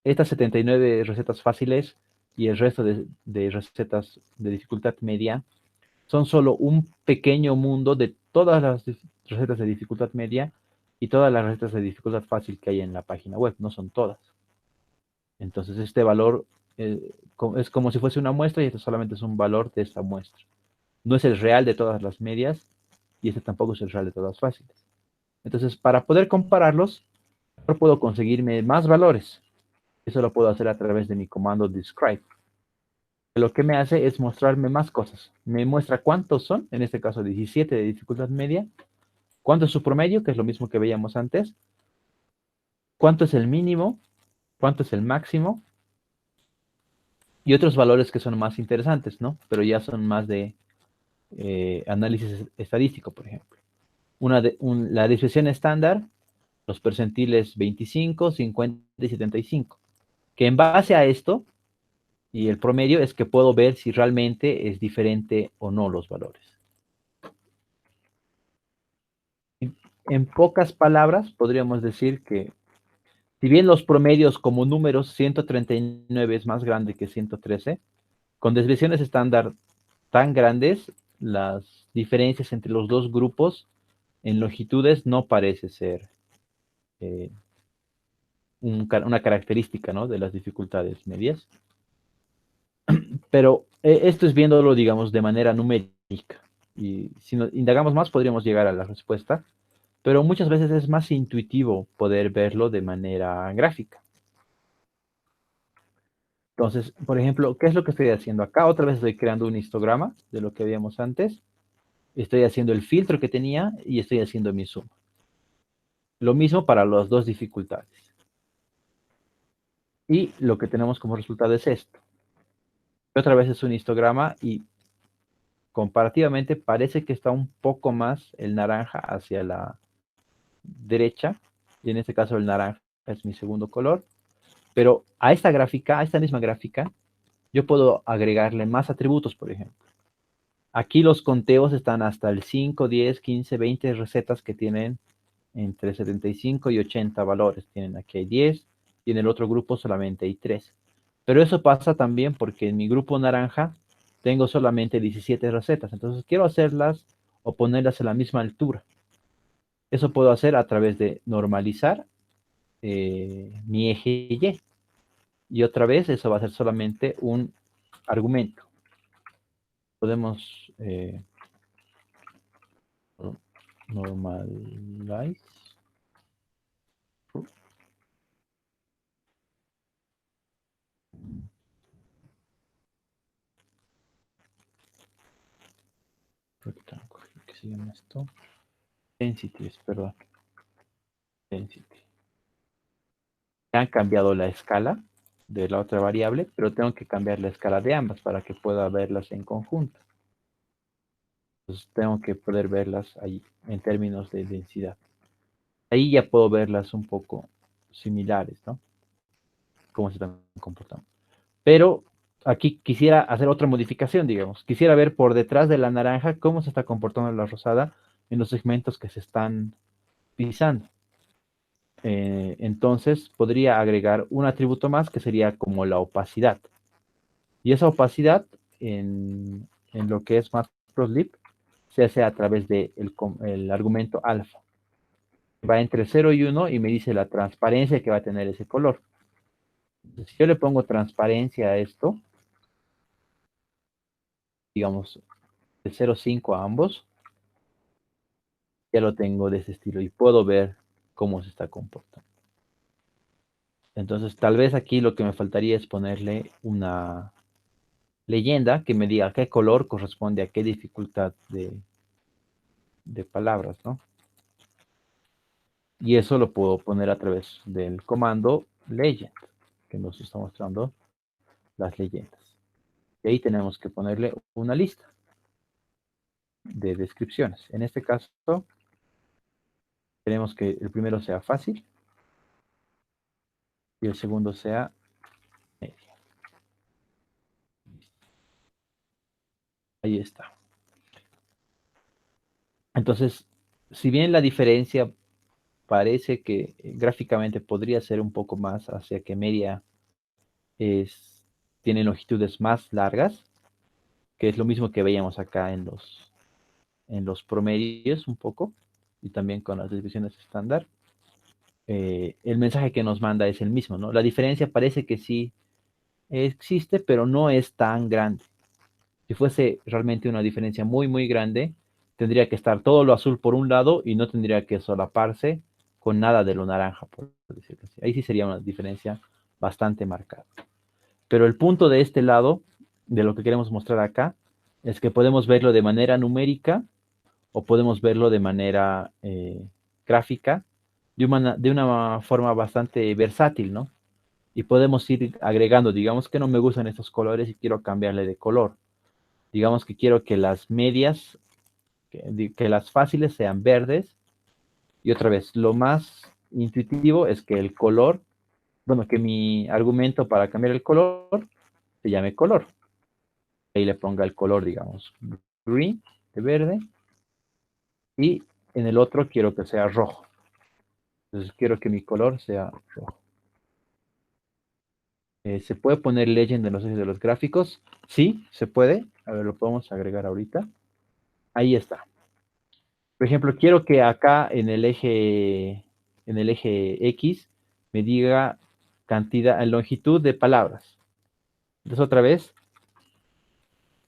79 recetas fáciles y el resto de recetas de dificultad media son solo un pequeño mundo de todas las recetas de dificultad media y todas las recetas de dificultad fácil que hay en la página web, no son todas. Entonces este valor es como si fuese una muestra y esto solamente es un valor de esta muestra. No es el real de todas las medias y este tampoco es el real de todas las fáciles. Entonces, para poder compararlos, yo puedo conseguirme más valores. Eso lo puedo hacer a través de mi comando describe. Lo que me hace es mostrarme más cosas. Me muestra cuántos son, en este caso 17 de dificultad media, cuánto es su promedio, que es lo mismo que veíamos antes, cuánto es el mínimo, cuánto es el máximo y otros valores que son más interesantes, ¿no? Pero ya son más de análisis estadístico, por ejemplo. La desviación estándar, los percentiles 25, 50 y 75, que en base a esto y el promedio es que puedo ver si realmente es diferente o no los valores. En pocas palabras, podríamos decir que si bien los promedios como números 139 es más grande que 113, con desviaciones estándar tan grandes, las diferencias entre los dos grupos en longitudes no parece ser eh, una característica, ¿no?, de las dificultades medias. Pero esto es viéndolo, digamos, de manera numérica. Y si nos indagamos más, podríamos llegar a la respuesta. Pero muchas veces es más intuitivo poder verlo de manera gráfica. Entonces, por ejemplo, ¿qué es lo que estoy haciendo acá? Otra vez estoy creando un histograma de lo que habíamos antes. Estoy haciendo el filtro que tenía y estoy haciendo mi suma. Lo mismo para las dos dificultades. Y lo que tenemos como resultado es esto. Otra vez es un histograma y comparativamente parece que está un poco más el naranja hacia la derecha. Y en este caso el naranja es mi segundo color. Pero a esta gráfica, a esta misma gráfica, yo puedo agregarle más atributos, por ejemplo. Aquí los conteos están hasta el 5, 10, 15, 20 recetas que tienen entre 75 y 80 valores. Tienen aquí hay 10 y en el otro grupo solamente hay 3. Pero eso pasa también porque en mi grupo naranja tengo solamente 17 recetas. Entonces quiero hacerlas o ponerlas a la misma altura. Eso puedo hacer a través de normalizar mi eje Y. Y otra vez eso va a ser solamente un argumento. Podemos normalize. Rectangle, ¿qué se llama esto? Densities, perdón. Density. Han cambiado la escala de la otra variable, pero tengo que cambiar la escala de ambas para que pueda verlas en conjunto. Entonces tengo que poder verlas ahí en términos de densidad. Ahí ya puedo verlas un poco similares, ¿no? Cómo se están comportando. Pero aquí quisiera hacer otra modificación, digamos. Quisiera ver por detrás de la naranja cómo se está comportando la rosada en los segmentos que se están pisando. Entonces podría agregar un atributo más que sería como la opacidad. Y esa opacidad en lo que es Matplotlib se hace a través del el argumento alfa. Va entre 0 y 1 y me dice la transparencia que va a tener ese color. Entonces, si yo le pongo transparencia a esto, digamos de 0,5 a ambos, ya lo tengo de ese estilo y puedo ver cómo se está comportando. Entonces, tal vez aquí lo que me faltaría es ponerle una leyenda que me diga qué color corresponde a qué dificultad de palabras, ¿no? Y eso lo puedo poner a través del comando legend, que nos está mostrando las leyendas. Y ahí tenemos que ponerle una lista de descripciones. En este caso, queremos que el primero sea fácil y el segundo sea medio. Ahí está. Entonces, si bien la diferencia parece que gráficamente podría ser un poco más hacia que media tiene longitudes más largas, que es lo mismo que veíamos acá en los promedios un poco, y también con las divisiones estándar. El mensaje que nos manda es el mismo, ¿no? La diferencia parece que sí existe, pero no es tan grande. Si fuese realmente una diferencia muy, muy grande, tendría que estar todo lo azul por un lado y no tendría que solaparse con nada de lo naranja, por decirlo así. Ahí sí sería una diferencia bastante marcada. Pero el punto de este lado, de lo que queremos mostrar acá, es que podemos verlo de manera numérica o podemos verlo de manera gráfica, de una forma bastante versátil, ¿no? y podemos ir agregando, digamos que no me gustan estos colores y quiero cambiarle de color. Digamos que quiero que las medias, que las fáciles sean verdes. Y otra vez, lo más intuitivo es que el color, bueno, que mi argumento para cambiar el color se llame color. Ahí le ponga el color, digamos, green, de verde, y en el otro quiero que sea rojo. Entonces quiero que mi color sea rojo. ¿Se puede poner legend en los ejes de los gráficos? Sí, se puede. A ver, lo podemos agregar ahorita. Ahí está. Por ejemplo, quiero que acá en el eje X me diga cantidad, longitud de palabras. Entonces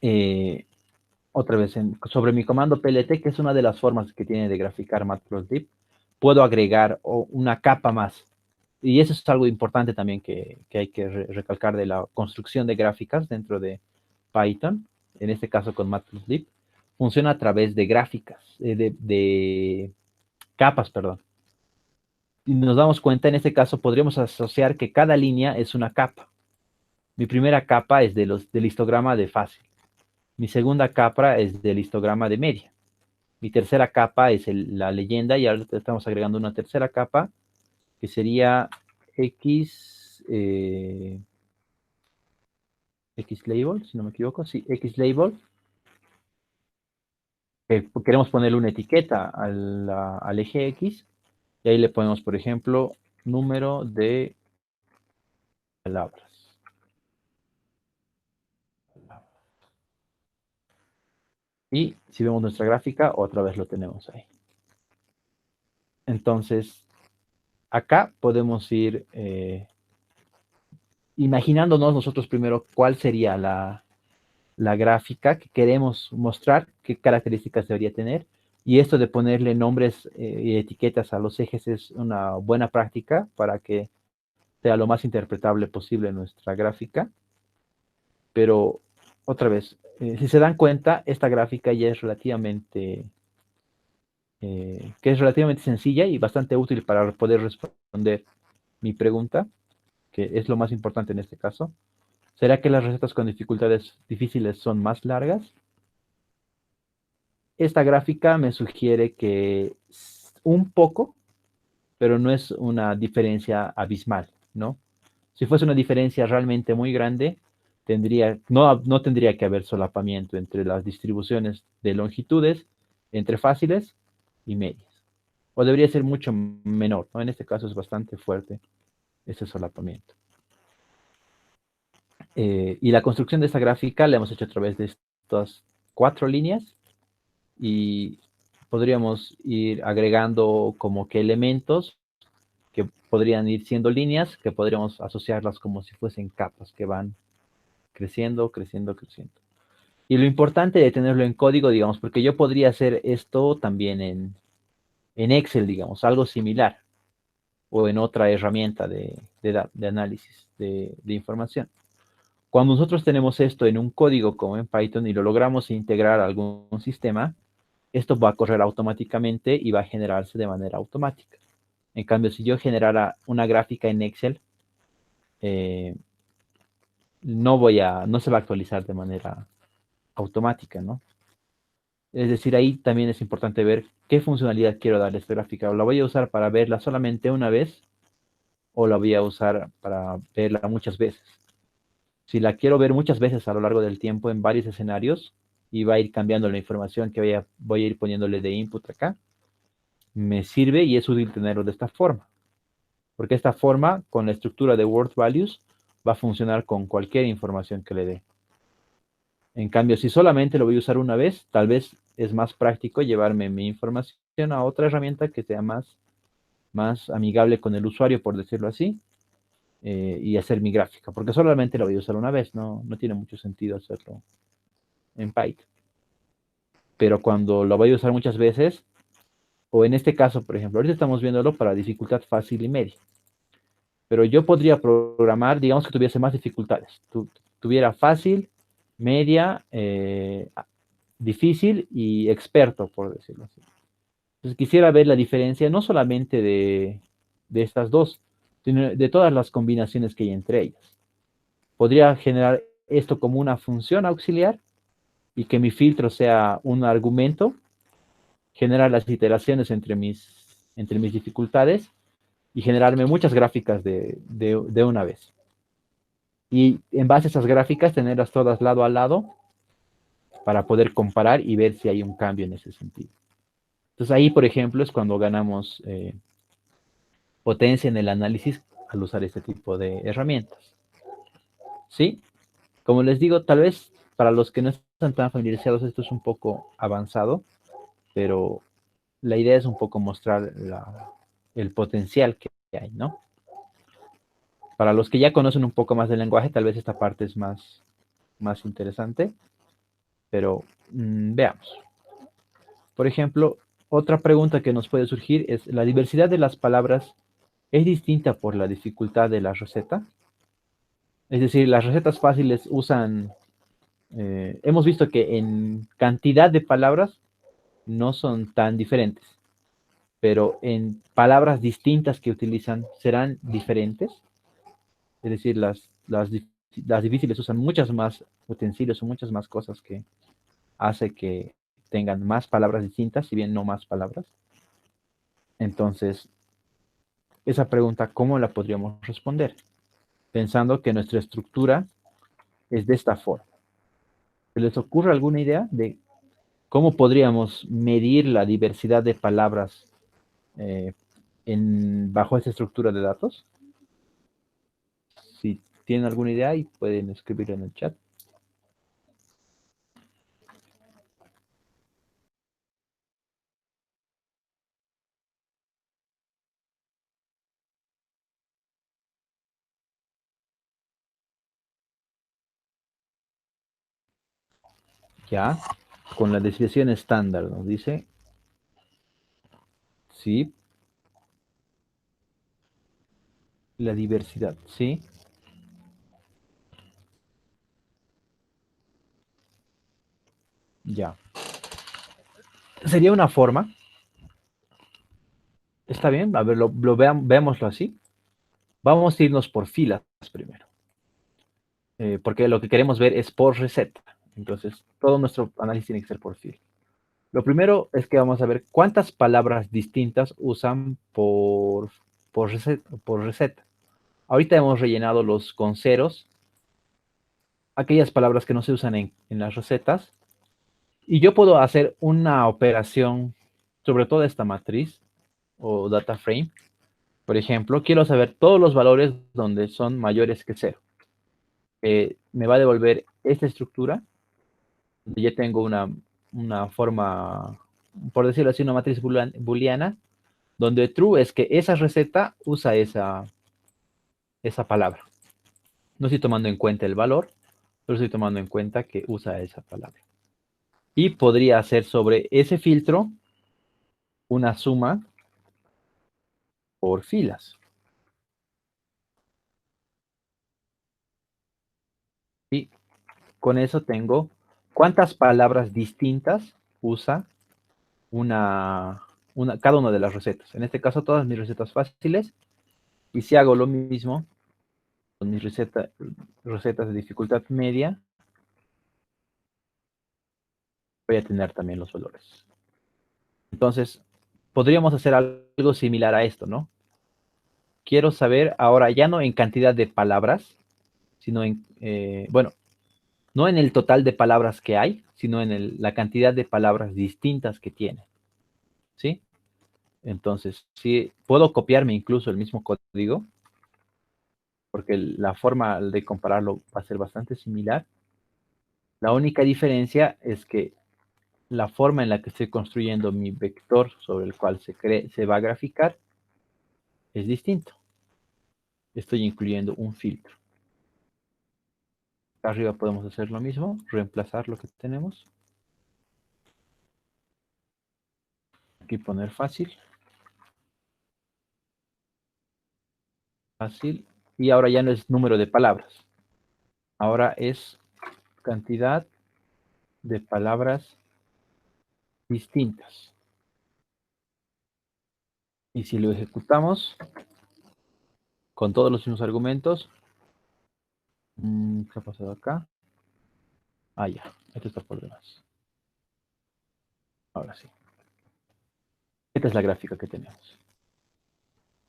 eh, otra vez sobre mi comando PLT, que es una de las formas que tiene de graficar Matplotlib, puedo agregar una capa más. Y eso es algo importante también que hay que recalcar de la construcción de gráficas dentro de Python, en este caso con Matplotlib, funciona a través de gráficas, de capas, perdón. Y nos damos cuenta, en este caso podríamos asociar que cada línea es una capa. Mi primera capa es del histograma de fácil. Mi segunda capa es del histograma de media. Mi tercera capa es la leyenda y ahora estamos agregando una tercera capa que sería X, X label, si no me equivoco, sí, X label. Queremos ponerle una etiqueta al eje X y ahí le ponemos, por ejemplo, número de palabras. Y si vemos nuestra gráfica, otra vez lo tenemos ahí. Entonces, acá podemos ir imaginándonos nosotros primero cuál sería la gráfica que queremos mostrar, qué características debería tener. Y esto de ponerle nombres y etiquetas a los ejes es una buena práctica para que sea lo más interpretable posible nuestra gráfica. Pero, otra vez, si se dan cuenta, esta gráfica ya es relativamente sencilla y bastante útil para poder responder mi pregunta, que es lo más importante en este caso. ¿Será que las recetas con dificultades difíciles son más largas? Esta gráfica me sugiere que un poco, pero no es una diferencia abismal, ¿no? Si fuese una diferencia realmente muy grande, no tendría que haber solapamiento entre las distribuciones de longitudes, entre fáciles y medias. O debería ser mucho menor, ¿no? En este caso es bastante fuerte ese solapamiento. Y la construcción de esta gráfica la hemos hecho a través de estas 4 líneas y podríamos ir agregando como que elementos que podrían ir siendo líneas, que podríamos asociarlas como si fuesen capas que van creciendo, creciendo, creciendo. Y lo importante de tenerlo en código, digamos, porque yo podría hacer esto también en Excel, digamos, algo similar, o en otra herramienta de análisis de información. Cuando nosotros tenemos esto en un código como en Python y lo logramos integrar a algún sistema, esto va a correr automáticamente y va a generarse de manera automática. En cambio, si yo generara una gráfica en Excel, no se va a actualizar de manera automática, ¿no? Es decir, ahí también es importante ver qué funcionalidad quiero darle a esta gráfica. ¿O la voy a usar para verla solamente una vez o la voy a usar para verla muchas veces? Si la quiero ver muchas veces a lo largo del tiempo en varios escenarios y va a ir cambiando la información que voy a ir poniéndole de input acá, me sirve y es útil tenerlo de esta forma. Porque esta forma, con la estructura de word values, va a funcionar con cualquier información que le dé. En cambio, si solamente lo voy a usar una vez, tal vez es más práctico llevarme mi información a otra herramienta que sea más amigable con el usuario, por decirlo así, y hacer mi gráfica. Porque solamente lo voy a usar una vez, no tiene mucho sentido hacerlo en Python. Pero cuando lo voy a usar muchas veces, o en este caso, por ejemplo, ahorita estamos viéndolo para dificultad fácil y media. Pero yo podría programar, digamos que tuviese más dificultades. Tuviera fácil, media, difícil y experto, por decirlo así. Entonces quisiera ver la diferencia no solamente de estas dos, de todas las combinaciones que hay entre ellas. Podría generar esto como una función auxiliar y que mi filtro sea un argumento, generar las iteraciones entre mis dificultades y generarme muchas gráficas de una vez. Y en base a esas gráficas, tenerlas todas lado a lado para poder comparar y ver si hay un cambio en ese sentido. Entonces ahí, por ejemplo, es cuando ganamos potencia en el análisis al usar este tipo de herramientas. ¿Sí? Como les digo, tal vez para los que no están tan familiarizados esto es un poco avanzado, pero la idea es un poco mostrar el potencial que hay, ¿no? Para los que ya conocen un poco más del lenguaje, tal vez esta parte es más interesante, pero veamos. Por ejemplo, otra pregunta que nos puede surgir es, ¿la diversidad de las palabras es distinta por la dificultad de la receta? Es decir, las recetas fáciles usan, hemos visto que en cantidad de palabras no son tan diferentes, pero en palabras distintas que utilizan serán diferentes. Es decir, las difíciles usan muchas más utensilios o muchas más cosas que hace que tengan más palabras distintas, si bien no más palabras. Entonces, esa pregunta, ¿cómo la podríamos responder? Pensando que nuestra estructura es de esta forma. ¿Se les ocurre alguna idea de cómo podríamos medir la diversidad de palabras eh, bajo esta estructura de datos? Si tienen alguna idea y pueden escribirlo en el chat. Ya, con la desviación estándar, nos dice, sí, la diversidad, sí, ya. Sería una forma, está bien, a ver, veámoslo así. Vamos a irnos por filas primero, porque lo que queremos ver es por receta. Entonces, todo nuestro análisis tiene que ser por fila. Lo primero es que vamos a ver cuántas palabras distintas usan por receta. Ahorita hemos rellenado los con ceros, aquellas palabras que no se usan en las recetas, y yo puedo hacer una operación sobre toda esta matriz o data frame. Por ejemplo, quiero saber todos los valores donde son mayores que cero. Me va a devolver esta estructura, donde ya tengo una forma, por decirlo así, una matriz booleana, donde true es que esa receta usa esa palabra. No estoy tomando en cuenta el valor, pero estoy tomando en cuenta que usa esa palabra. Y podría hacer sobre ese filtro una suma por filas. Y con eso tengo cuántas palabras distintas usa cada una de las recetas. En este caso, todas mis recetas fáciles. Y si hago lo mismo con mis recetas de dificultad media, voy a tener también los valores. Entonces, podríamos hacer algo similar a esto, ¿no? Quiero saber ahora ya no en cantidad de palabras, sino bueno, no en el total de palabras que hay, sino en la cantidad de palabras distintas que tiene, ¿sí? Entonces, sí, puedo copiarme incluso el mismo código, porque la forma de compararlo va a ser bastante similar. La única diferencia es que la forma en la que estoy construyendo mi vector sobre el cual se va a graficar es distinto. Estoy incluyendo un filtro. Arriba podemos hacer lo mismo, reemplazar lo que tenemos. Aquí poner fácil. Fácil. Y ahora ya no es número de palabras. Ahora es cantidad de palabras distintas. Y si lo ejecutamos, con todos los mismos argumentos. ¿Qué ha pasado acá? Ah, ya, esto está por demás. Ahora sí. Esta es la gráfica que tenemos.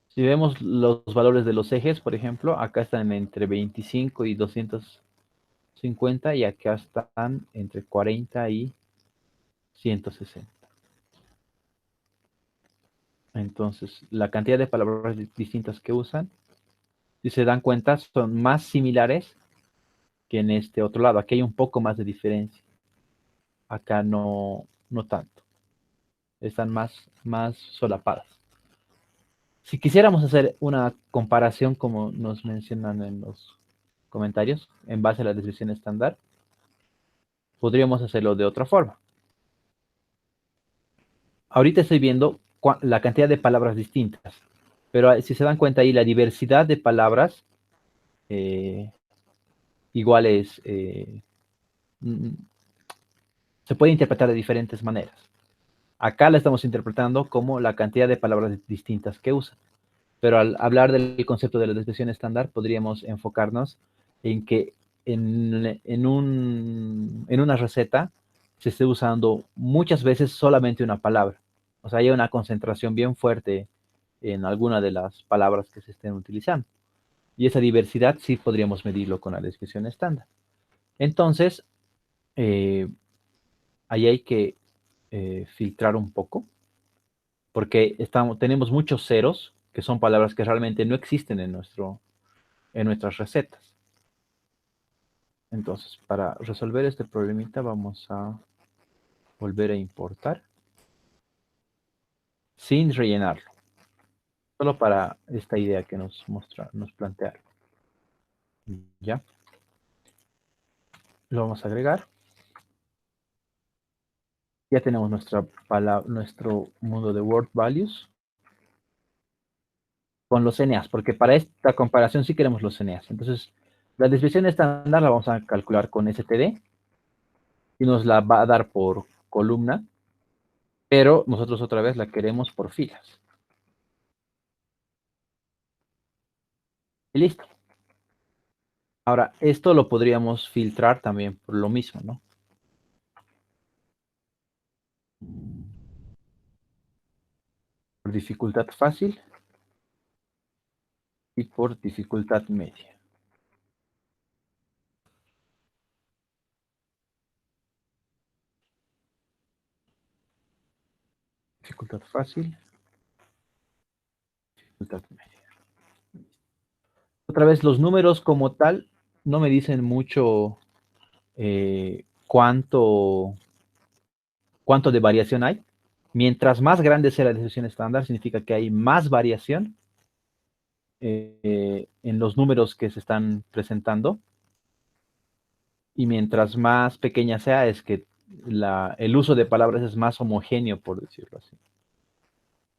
Si vemos los valores de los ejes, por ejemplo, acá están entre 25 y 250 y acá están entre 40 y 160. Entonces, la cantidad de palabras distintas que usan, si se dan cuenta, son más similares que en este otro lado. Aquí hay un poco más de diferencia. Acá no, no tanto. Están más solapadas. Si quisiéramos hacer una comparación como nos mencionan en los comentarios, en base a la descripción estándar, podríamos hacerlo de otra forma. Ahorita estoy viendo la cantidad de palabras distintas, pero si se dan cuenta ahí, la diversidad de palabras eh, igual es, se puede interpretar de diferentes maneras. Acá la estamos interpretando como la cantidad de palabras distintas que usa. Pero al hablar del concepto de la descripción estándar, podríamos enfocarnos en que en una receta se esté usando muchas veces solamente una palabra. O sea, hay una concentración bien fuerte en alguna de las palabras que se estén utilizando. Y esa diversidad sí podríamos medirlo con la descripción estándar. Entonces, eh, ahí hay que filtrar un poco, porque tenemos muchos ceros, que son palabras que realmente no existen en nuestras recetas. Entonces, para resolver este problemita vamos a volver a importar sin rellenarlo, solo para esta idea que nos plantearon. ¿Ya? Lo vamos a agregar. Ya tenemos nuestro mundo de word values con los CNAs, porque para esta comparación sí queremos los CNAs. Entonces, la desviación estándar la vamos a calcular con std y nos la va a dar por columna, pero nosotros otra vez la queremos por filas. Y listo. Ahora, esto lo podríamos filtrar también por lo mismo, ¿no? Por dificultad fácil y por dificultad media. Dificultad fácil, dificultad media. Otra vez, los números como tal no me dicen mucho cuánto de variación hay. Mientras más grande sea la desviación estándar, significa que hay más variación en los números que se están presentando. Y mientras más pequeña sea, es que el uso de palabras es más homogéneo, por decirlo así.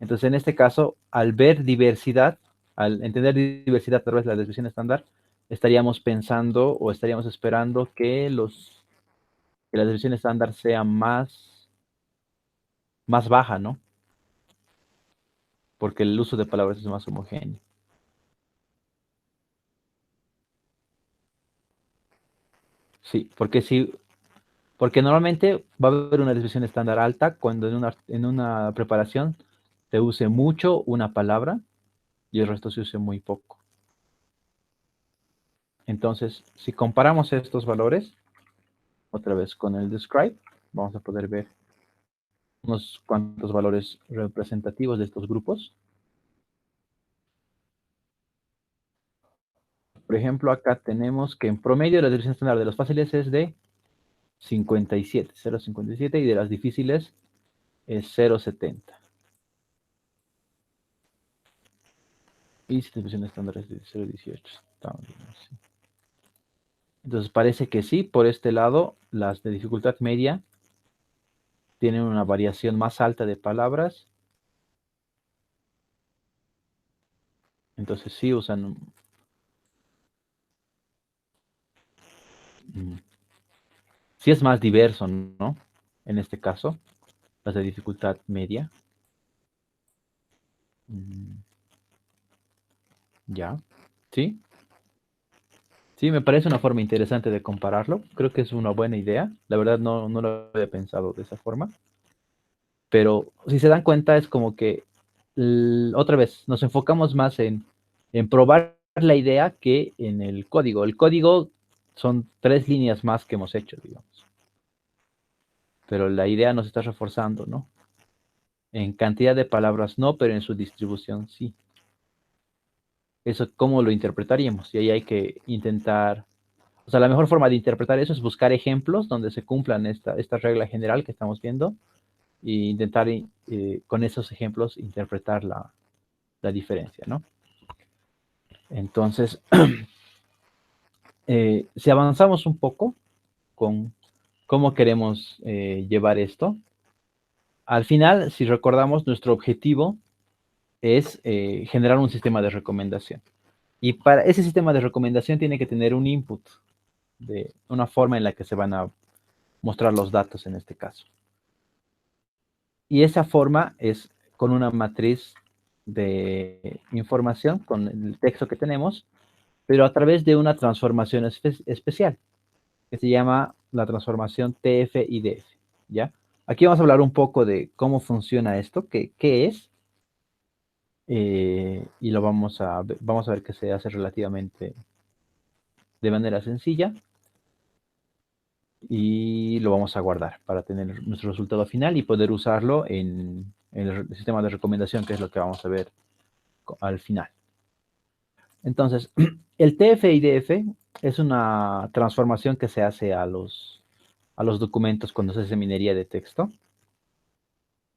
Entonces, en este caso, al ver diversidad, al entender diversidad a través de la desviación estándar, estaríamos pensando o estaríamos esperando que la desviación estándar sea más baja, ¿no? Porque el uso de palabras es más homogéneo. Sí, porque normalmente va a haber una desviación estándar alta cuando en una preparación se use mucho una palabra y el resto se use muy poco. Entonces, si comparamos estos valores, otra vez con el describe, vamos a poder ver unos cuantos valores representativos de estos grupos. Por ejemplo, acá tenemos que en promedio la desviación estándar de los fáciles es de 57, 0,57 y de las difíciles es 0,70. Y si la desviación estándar es de 0,18. Entonces parece que sí, por este lado, las de dificultad media tienen una variación más alta de palabras. Entonces sí usan sí es más diverso, ¿no? En este caso, las de dificultad media. ¿Ya? ¿Sí? Sí, me parece una forma interesante de compararlo. Creo que es una buena idea. La verdad no lo había pensado de esa forma. Pero si se dan cuenta es como que otra vez nos enfocamos más en probar la idea que en el código. El código son 3 líneas más que hemos hecho, digamos. Pero la idea nos está reforzando, ¿no? En cantidad de palabras no, pero en su distribución sí. Eso, ¿cómo lo interpretaríamos? Y ahí hay que intentar, o sea, la mejor forma de interpretar eso es buscar ejemplos donde se cumplan esta regla general que estamos viendo e intentar con esos ejemplos interpretar la diferencia, ¿no? Entonces, si avanzamos un poco con cómo queremos llevar esto, al final, si recordamos, nuestro objetivo es generar un sistema de recomendación. Y para ese sistema de recomendación tiene que tener un input, de una forma en la que se van a mostrar los datos en este caso. Y esa forma es con una matriz de información, con el texto que tenemos, pero a través de una transformación especial, que se llama la transformación TF-IDF, ¿ya? Aquí vamos a hablar un poco de cómo funciona esto, qué es, y lo vamos a ver que se hace relativamente de manera sencilla, y lo vamos a guardar para tener nuestro resultado final y poder usarlo en el sistema de recomendación, que es lo que vamos a ver al final. Entonces, el TF-IDF es una transformación que se hace a los documentos cuando se hace minería de texto,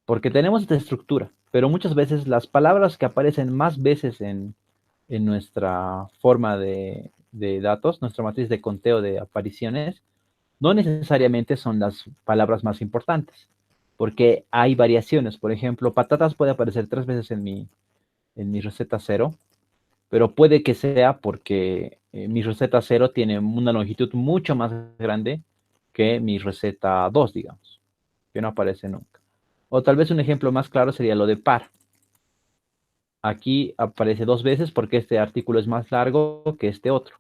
porque tenemos esta estructura, pero muchas veces las palabras que aparecen más veces en nuestra forma de datos, nuestra matriz de conteo de apariciones, no necesariamente son las palabras más importantes, porque hay variaciones. Por ejemplo, patatas puede aparecer 3 veces en mi receta 0, pero puede que sea porque mi receta 0 tiene una longitud mucho más grande que mi receta 2, digamos, que no aparece nunca. O tal vez un ejemplo más claro sería lo de par. Aquí aparece 2 veces porque este artículo es más largo que este otro.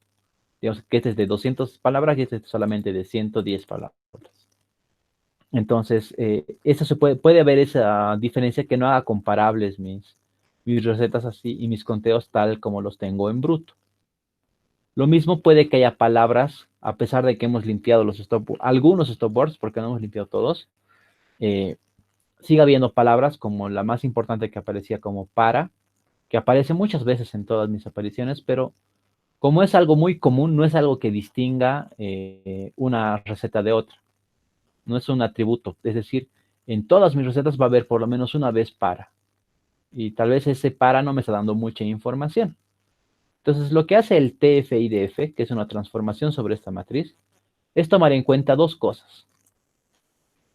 Digamos que este es de 200 palabras y este es solamente de 110 palabras. Entonces, eso puede haber esa diferencia que no haga comparables mis recetas así y mis conteos tal como los tengo en bruto. Lo mismo puede que haya palabras, a pesar de que hemos limpiado algunos stopwords, porque no hemos limpiado todos, eh, siga habiendo palabras como la más importante que aparecía como para, que aparece muchas veces en todas mis apariciones, pero como es algo muy común, no es algo que distinga una receta de otra. No es un atributo. Es decir, en todas mis recetas va a haber por lo menos una vez para. Y tal vez ese para no me está dando mucha información. Entonces, lo que hace el TF-IDF, que es una transformación sobre esta matriz, es tomar en cuenta dos cosas.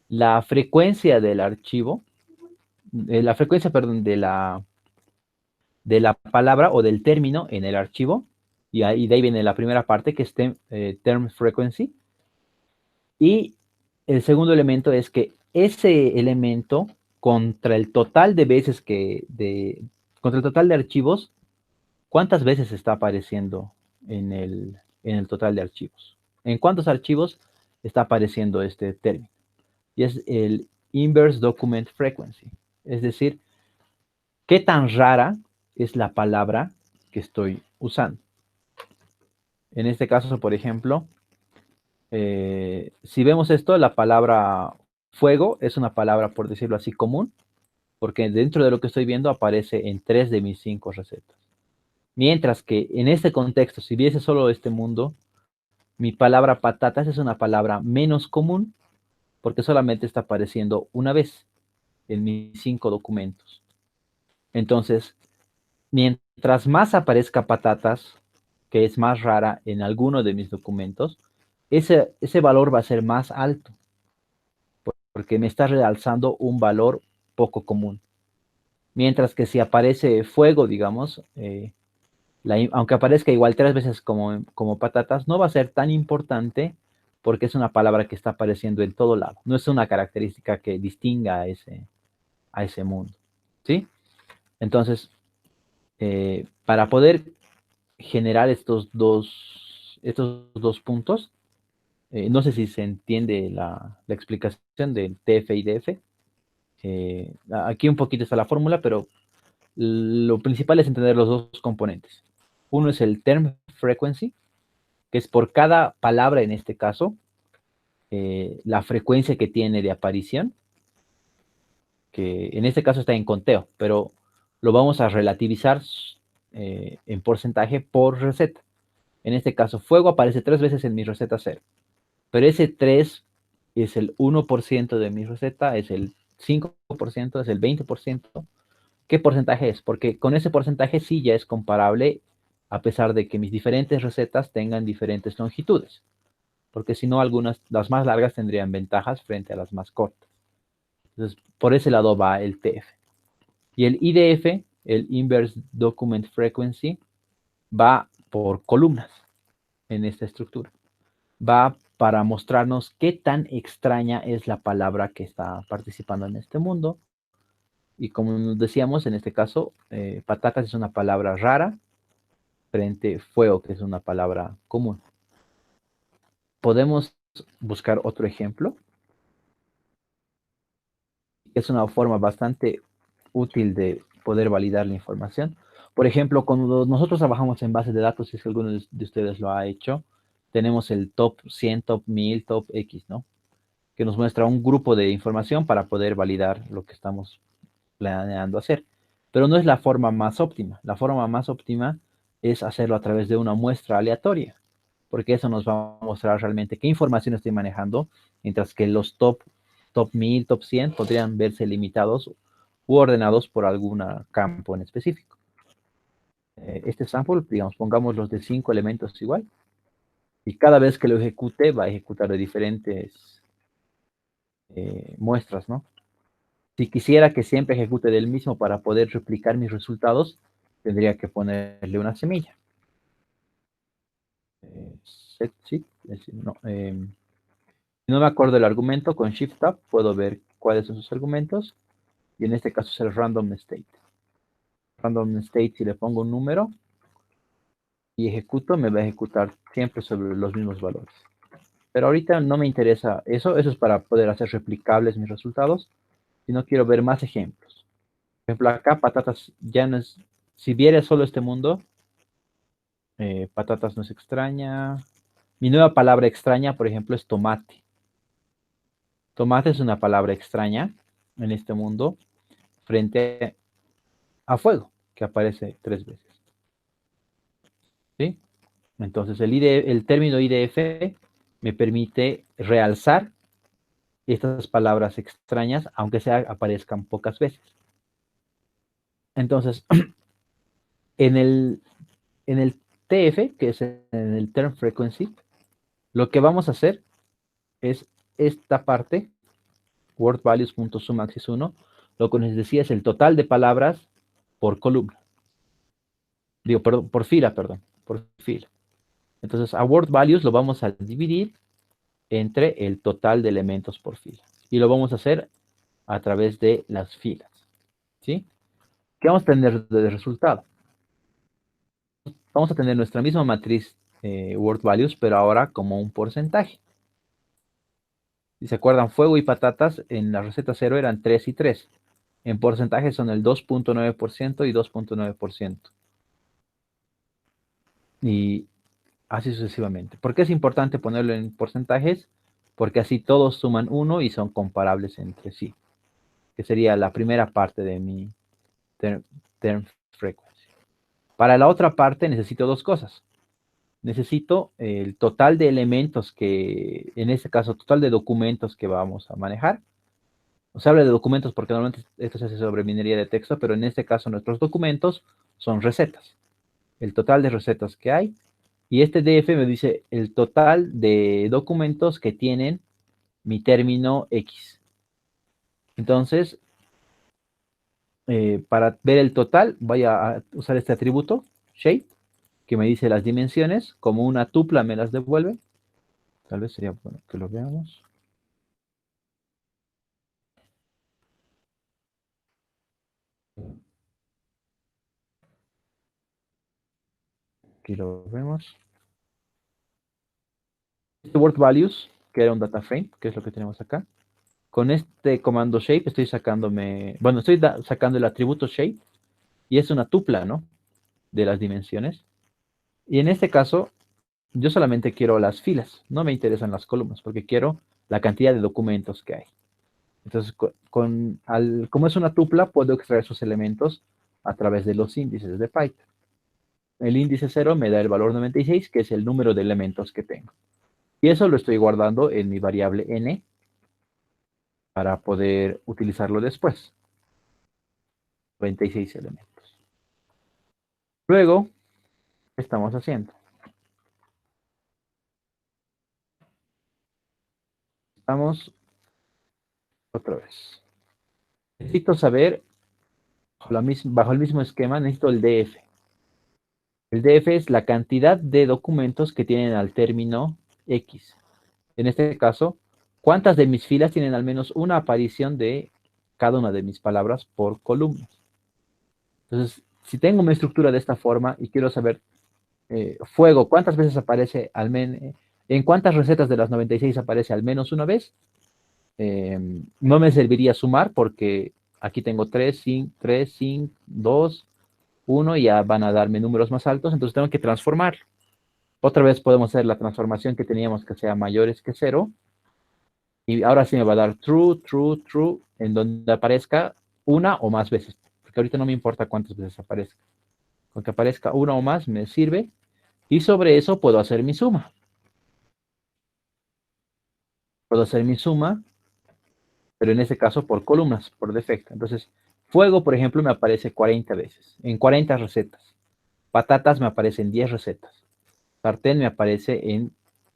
La frecuencia del archivo, la frecuencia, perdón, de la palabra o del término en el archivo, y de ahí viene la primera parte, que es term frequency, y el segundo elemento es que ese elemento contra el total de veces contra el total de archivos, ¿cuántas veces está apareciendo en el total de archivos? ¿En cuántos archivos está apareciendo este término? Y es el Inverse Document Frequency. Es decir, ¿qué tan rara es la palabra que estoy usando? En este caso, por ejemplo, si vemos esto, la palabra fuego es una palabra, por decirlo así, común, porque dentro de lo que estoy viendo aparece en 3 de mis 5 recetas. Mientras que en este contexto, si viese solo este mundo, mi palabra patatas es una palabra menos común porque solamente está apareciendo una vez en mis 5 documentos. Entonces, mientras más aparezca patatas, que es más rara en alguno de mis documentos, ese valor va a ser más alto porque me está realzando un valor poco común. Mientras que si aparece fuego, digamos, aunque aparezca igual 3 veces como patatas, no va a ser tan importante porque es una palabra que está apareciendo en todo lado. No es una característica que distinga a ese mundo. ¿Sí? Entonces, para poder generar estos dos puntos. No sé si se entiende la explicación del TF y DF. Aquí un poquito está la fórmula, pero lo principal es entender los dos componentes. Uno es el term frequency, que es por cada palabra, en este caso, la frecuencia que tiene de aparición, que en este caso está en conteo, pero lo vamos a relativizar en porcentaje por receta. En este caso, fuego aparece 3 veces en mi receta 0, pero ese 3 es el 1% de mi receta, es el 5%, es el 20%. ¿Qué porcentaje es? Porque con ese porcentaje sí ya es comparable, a pesar de que mis diferentes recetas tengan diferentes longitudes, porque si no, las más largas tendrían ventajas frente a las más cortas. Entonces, por ese lado va el TF. Y el IDF, el Inverse Document Frequency, va por columnas en esta estructura. Va para mostrarnos qué tan extraña es la palabra que está participando en este mundo. Y como nos decíamos, en este caso, patatas es una palabra rara frente a fuego, que es una palabra común. Podemos buscar otro ejemplo. Es una forma bastante útil de poder validar la información. Por ejemplo, cuando nosotros trabajamos en bases de datos, si es que alguno de ustedes lo ha hecho, tenemos el top 100, top 1000, top X, ¿no? Que nos muestra un grupo de información para poder validar lo que estamos planeando hacer. Pero no es la forma más óptima. La forma más óptima es hacerlo a través de una muestra aleatoria, porque eso nos va a mostrar realmente qué información estoy manejando, mientras que los top 1000, top 100 podrían verse limitados u ordenados por algún campo en específico. Este sample, digamos, pongamos los de 5 elementos igual, y cada vez que lo ejecute va a ejecutar de diferentes muestras, ¿no? Si quisiera que siempre ejecute del mismo para poder replicar mis resultados, tendría que ponerle una semilla. Set, sí, no, si no me acuerdo el argumento, con Shift Tab puedo ver cuáles son sus argumentos, y en este caso es el random state. Random state, si le pongo un número y ejecuto, me va a ejecutar siempre sobre los mismos valores. Pero ahorita no me interesa eso es para poder hacer replicables mis resultados, sino quiero ver más ejemplos. Por ejemplo, acá patatas ya no es, si viera solo este mundo, patatas no es extraña. Mi nueva palabra extraña, por ejemplo, es tomate. Tomate es una palabra extraña en este mundo frente a fuego, que aparece 3 veces. ¿Sí? Entonces, el término IDF me permite realzar estas palabras extrañas, aunque aparezcan pocas veces. Entonces, en el TF, que es en el Term Frequency, lo que vamos a hacer es esta parte, word values.sumAxis 1, lo que nos decía es el total de palabras por columna. Digo, perdón, por fila, perdón, por fila. Entonces, a word values lo vamos a dividir entre el total de elementos por fila. Y lo vamos a hacer a través de las filas. ¿Sí? ¿Qué vamos a tener de resultado? Vamos a tener nuestra misma matriz word values, pero ahora como un porcentaje. Si se acuerdan, fuego y patatas en la receta 0 eran 3 y 3. En porcentaje son el 2.9% y 2.9%. Y así sucesivamente. ¿Por qué es importante ponerlo en porcentajes? Porque así todos suman 1 y son comparables entre sí, que sería la primera parte de mi term frequency. Para la otra parte necesito dos cosas. Necesito el total de elementos que, en este caso, total de documentos que vamos a manejar. Se habla de documentos porque normalmente esto se hace sobre minería de texto, pero en este caso nuestros documentos son recetas. El total de recetas que hay. Y este DF me dice el total de documentos que tienen mi término X. Entonces, para ver el total, voy a usar este atributo, shape, que me dice las dimensiones. Como una tupla me las devuelve. Tal vez sería bueno que lo veamos. Aquí lo vemos. Este word values, que era un data frame, que es lo que tenemos acá. Con este comando shape estoy sacándome, bueno, estoy sacando el atributo shape y es una tupla, ¿no? De las dimensiones. Y en este caso, yo solamente quiero las filas, no me interesan las columnas, porque quiero la cantidad de documentos que hay. Entonces, como es una tupla, puedo extraer sus elementos a través de los índices de Python. El índice 0 me da el valor 96, que es el número de elementos que tengo. Y eso lo estoy guardando en mi variable n para poder utilizarlo después. 96 elementos. Luego, ¿qué estamos haciendo? Estamos otra vez. Necesito saber, bajo el mismo esquema, necesito el DF. El DF es la cantidad de documentos que tienen al término X. En este caso, ¿cuántas de mis filas tienen al menos una aparición de cada una de mis palabras por columnas? Entonces, si tengo una estructura de esta forma y quiero saber fuego, ¿cuántas veces aparece al menos? ¿En cuántas recetas de las 96 aparece al menos una vez? No me serviría sumar porque aquí tengo 3, 5, 3, 5, 2, 1 y ya van a darme números más altos, entonces tengo que transformar. Otra vez podemos hacer la transformación que teníamos que sea mayores que 0 y ahora sí me va a dar true, true, true, en donde aparezca una o más veces, porque ahorita no me importa cuántas veces aparezca. Con que aparezca una o más me sirve y sobre eso puedo hacer mi suma. Puedo hacer mi suma, pero en este caso por columnas, por defecto. Entonces, fuego, por ejemplo, me aparece 40 veces, en 40 recetas. Patatas me aparecen 10 recetas. Sartén me aparece en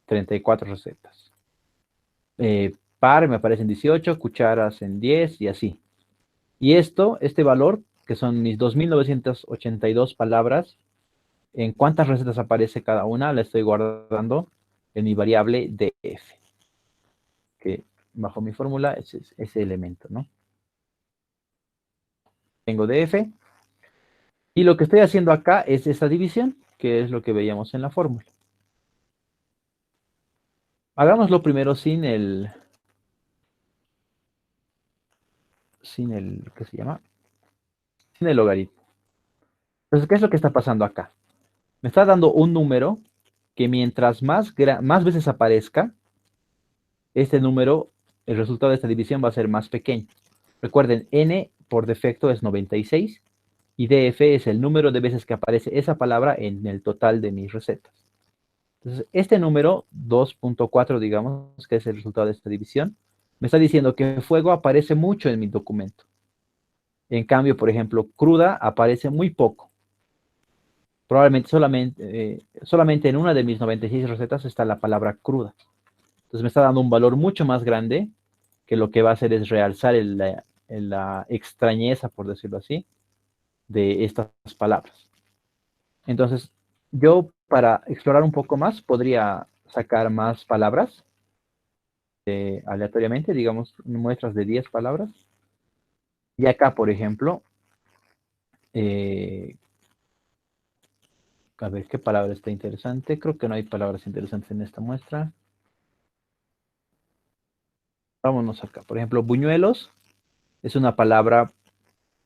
34 recetas. Par me aparecen 18, cucharas en 10 y así. Y este valor, que son mis 2.982 palabras, en cuántas recetas aparece cada una, la estoy guardando en mi variable df, que bajo mi fórmula es ese elemento, ¿no? Tengo df, y lo que estoy haciendo acá es esta división, que es lo que veíamos en la fórmula. Hagámoslo primero ¿qué se llama? Sin el logaritmo. Entonces, ¿qué es lo que está pasando acá? Me está dando un número que mientras más veces aparezca, este número, el resultado de esta división va a ser más pequeño. Recuerden, n por defecto es 96 y df es el número de veces que aparece esa palabra en el total de mis recetas. Entonces, este número, 2.4, digamos, que es el resultado de esta división, me está diciendo que fuego aparece mucho en mi documento. En cambio, por ejemplo, cruda aparece muy poco. Probablemente solamente en una de mis 96 recetas está la palabra cruda. Entonces me está dando un valor mucho más grande que lo que va a hacer es realzar la extrañeza, por decirlo así, de estas palabras. Entonces, yo para explorar un poco más podría sacar más palabras aleatoriamente, digamos, muestras de 10 palabras. Y acá, por ejemplo, eh, a ver qué palabra está interesante. Creo que no hay palabras interesantes en esta muestra. Vámonos acá. Por ejemplo, buñuelos es una palabra,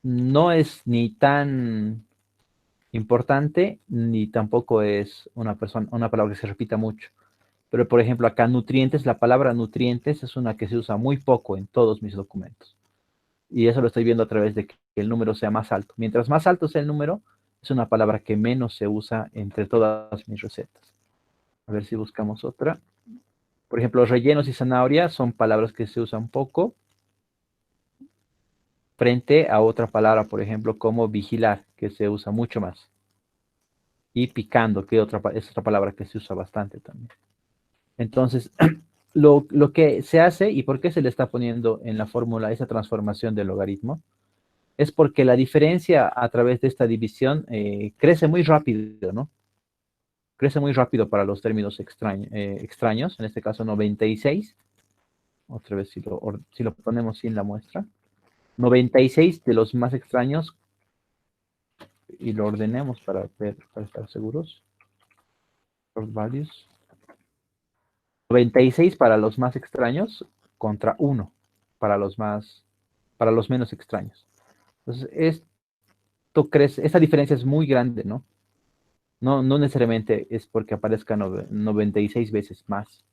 no es ni tan importante, ni tampoco es una palabra que se repita mucho. Pero, por ejemplo, acá nutrientes, la palabra nutrientes es una que se usa muy poco en todos mis documentos. Y eso lo estoy viendo a través de que el número sea más alto. Mientras más alto sea el número, es una palabra que menos se usa entre todas mis recetas. A ver si buscamos otra. Por ejemplo, rellenos y zanahoria son palabras que se usan poco frente a otra palabra, por ejemplo, como vigilar, que se usa mucho más. Y picando, que es otra palabra que se usa bastante también. Entonces, lo que se hace y por qué se le está poniendo en la fórmula esa transformación del logaritmo, es porque la diferencia a través de esta división crece muy rápido, ¿no? Crece muy rápido para los términos extraños, en este caso 96. Otra vez si lo ponemos sin la muestra. 96 de los más extraños, y lo ordenemos para estar seguros. short values. 96 para los más extraños contra 1 para los menos extraños. Entonces, esta diferencia es muy grande, ¿no? No necesariamente es porque aparezca 96 veces más.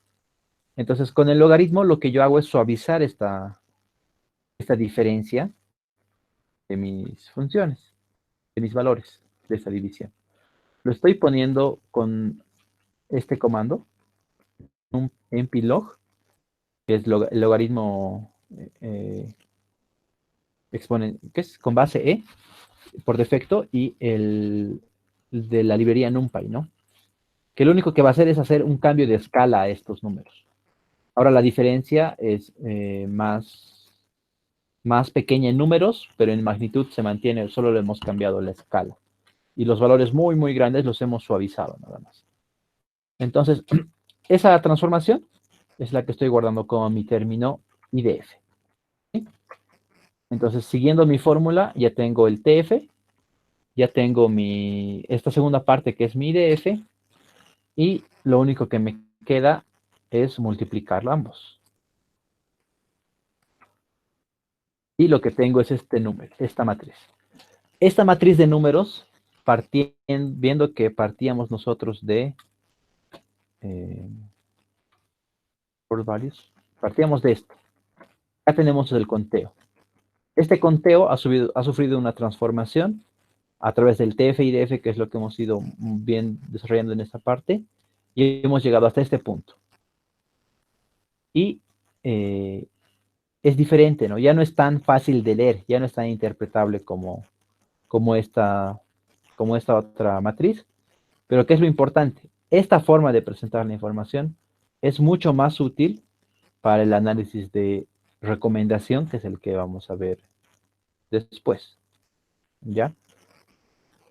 Entonces, con el logaritmo lo que yo hago es suavizar esta diferencia de mis funciones, de mis valores de esta división. Lo estoy poniendo con este comando, un nplog, que es el logaritmo que es con base E por defecto, y el de la librería NumPy, ¿no? Que lo único que va a hacer es hacer un cambio de escala a estos números. Ahora la diferencia es más pequeña en números, pero en magnitud se mantiene, solo le hemos cambiado la escala. Y los valores muy, muy grandes los hemos suavizado nada más. Entonces, esa transformación es la que estoy guardando como mi término IDF. ¿Sí? Entonces, siguiendo mi fórmula, ya tengo el TF, ya tengo esta segunda parte que es mi IDF, y lo único que me queda es multiplicarlo ambos. Y lo que tengo es este número, esta matriz. Esta matriz de números, viendo que partíamos nosotros de por values, partíamos de esto. Ya tenemos el conteo. Este conteo ha sufrido una transformación a través del TF y DF, que es lo que hemos ido bien desarrollando en esta parte, y hemos llegado hasta este punto. Y es diferente, ¿no? Ya no es tan fácil de leer, ya no es tan interpretable como esta otra matriz. Pero ¿qué es lo importante? Esta forma de presentar la información es mucho más útil para el análisis de recomendación, que es el que vamos a ver después. ¿Ya?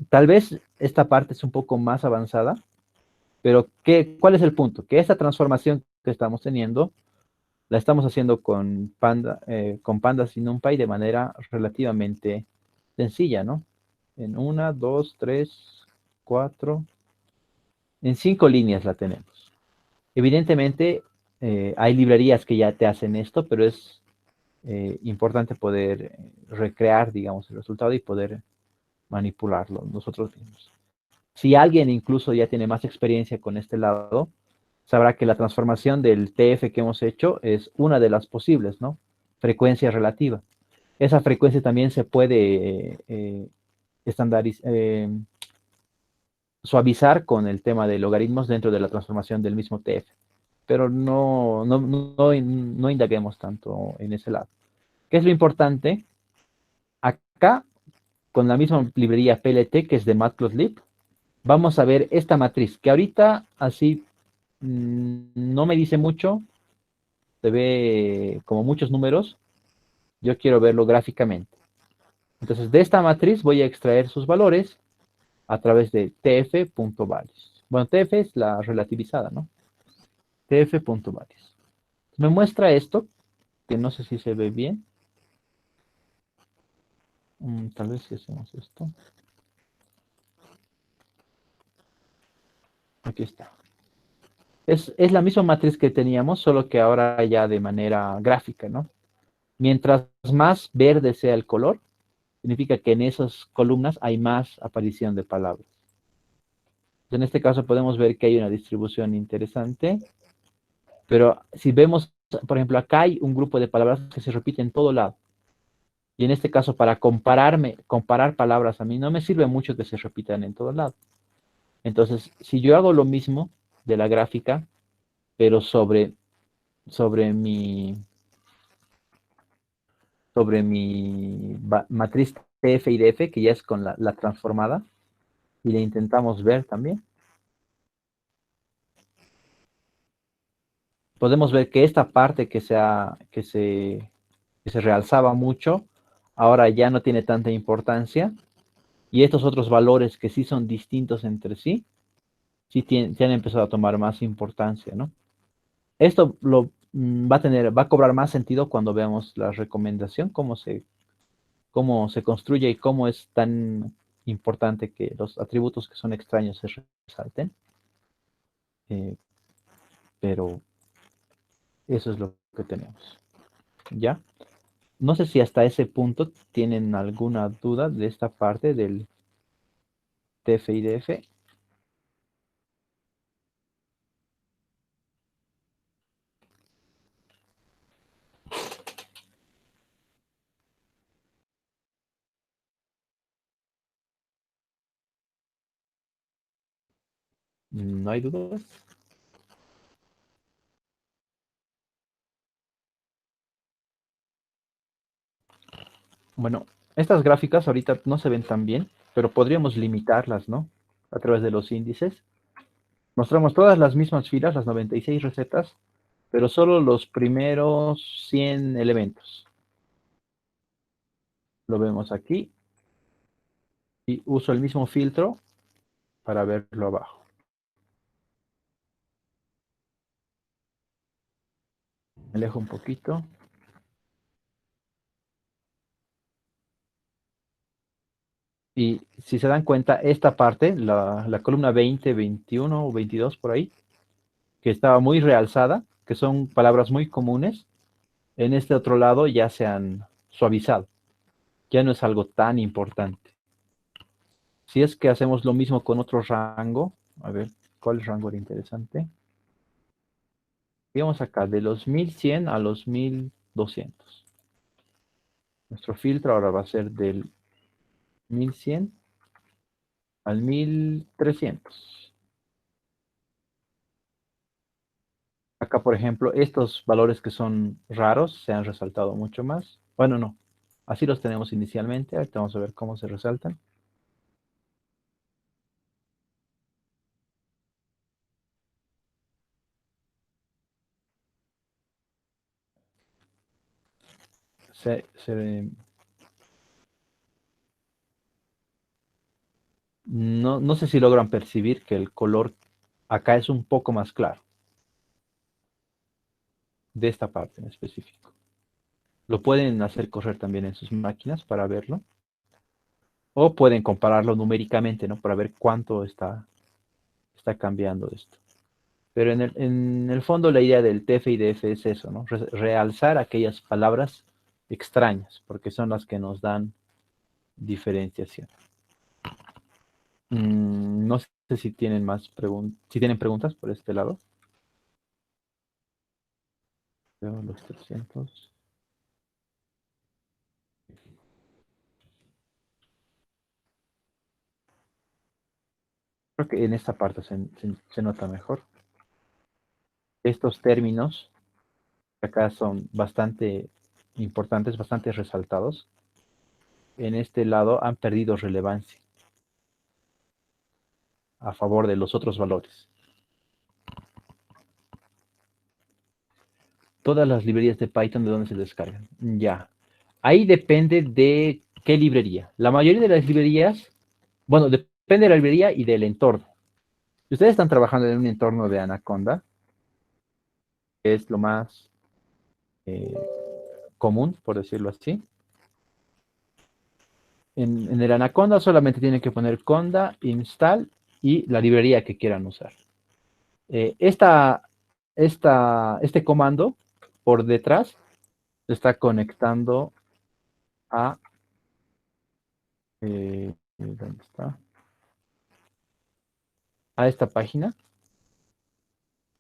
Tal vez esta parte es un poco más avanzada, pero ¿cuál es el punto? Que esta transformación que estamos teniendo la estamos haciendo con Pandas y NumPy de manera relativamente sencilla, ¿no? En 1, 2, 3, 4, en 5 líneas la tenemos. Evidentemente, hay librerías que ya te hacen esto, pero es importante poder recrear, digamos, el resultado y poder manipularlo nosotros mismos. Si alguien incluso ya tiene más experiencia con este lado, sabrá que la transformación del TF que hemos hecho es una de las posibles, ¿no? Frecuencia relativa. Esa frecuencia también se puede suavizar con el tema de logaritmos dentro de la transformación del mismo TF. Pero no indaguemos tanto en ese lado. ¿Qué es lo importante? Acá, con la misma librería PLT, que es de Matplotlib, vamos a ver esta matriz, que ahorita así no me dice mucho, se ve como muchos números, yo quiero verlo gráficamente. Entonces, de esta matriz voy a extraer sus valores a través de tf.values. Bueno, tf es la relativizada, ¿no? tf.values. Me muestra esto, que no sé si se ve bien. Tal vez si hacemos esto. Aquí está. Es la misma matriz que teníamos, solo que ahora ya de manera gráfica, ¿no? Mientras más verde sea el color, significa que en esas columnas hay más aparición de palabras. En este caso podemos ver que hay una distribución interesante, pero si vemos, por ejemplo, acá hay un grupo de palabras que se repiten en todo lado. Y en este caso, para comparar palabras, a mí no me sirve mucho que se repitan en todo lado. Entonces, si yo hago lo mismo de la gráfica, pero sobre mi matriz TF y DF, que ya es con la transformada, y le intentamos ver también, podemos ver que esta parte que se realzaba mucho, ahora ya no tiene tanta importancia, y estos otros valores que sí son distintos entre sí, sí han empezado a tomar más importancia, ¿no? Esto va a cobrar más sentido cuando veamos la recomendación, cómo se construye y cómo es tan importante que los atributos que son extraños se resalten. pero eso es lo que tenemos. ¿Ya? No sé si hasta ese punto tienen alguna duda de esta parte del TF-IDF. ¿No hay dudas? Bueno, estas gráficas ahorita no se ven tan bien, pero podríamos limitarlas, ¿no? A través de los índices. Mostramos todas las mismas filas, las 96 recetas, pero solo los primeros 100 elementos. Lo vemos aquí y uso el mismo filtro para verlo abajo. Me alejo un poquito. Y si se dan cuenta, esta parte, la columna 20, 21 o 22 por ahí, que estaba muy realzada, que son palabras muy comunes, en este otro lado ya se han suavizado. Ya no es algo tan importante. Si es que hacemos lo mismo con otro rango, a ver, ¿cuál rango era interesante? Digamos acá, de los 1100 a los 1200. Nuestro filtro ahora va a ser del 1100 al 1300. Acá, por ejemplo, estos valores que son raros se han resaltado mucho más. Bueno, no. Así los tenemos inicialmente. Ahorita vamos a ver cómo se resaltan. Se- se- no sé si logran percibir que el color acá es un poco más claro, de esta parte en específico. Lo pueden hacer correr también en sus máquinas para verlo. O pueden compararlo numéricamente, ¿no? Para ver cuánto está cambiando esto. Pero en el fondo la idea del TF-IDF es eso, ¿no? Realzar aquellas palabras extrañas, porque son las que nos dan diferenciación. No sé si tienen más preguntas, si tienen preguntas por este lado. Veo los 300. Creo que en esta parte se nota mejor. Estos términos acá son bastante importantes, bastante resaltados. En este lado han perdido relevancia a favor de los otros valores. Todas las librerías de Python, ¿de dónde se descargan? Ya. Ahí depende de qué librería. La mayoría de las librerías, bueno, depende de la librería y del entorno. Si ustedes están trabajando en un entorno de Anaconda, que es lo más eh, común, por decirlo así, en el Anaconda solamente tienen que poner conda, install y la librería que quieran usar. Este comando por detrás se está conectando a, ¿dónde está? A esta página,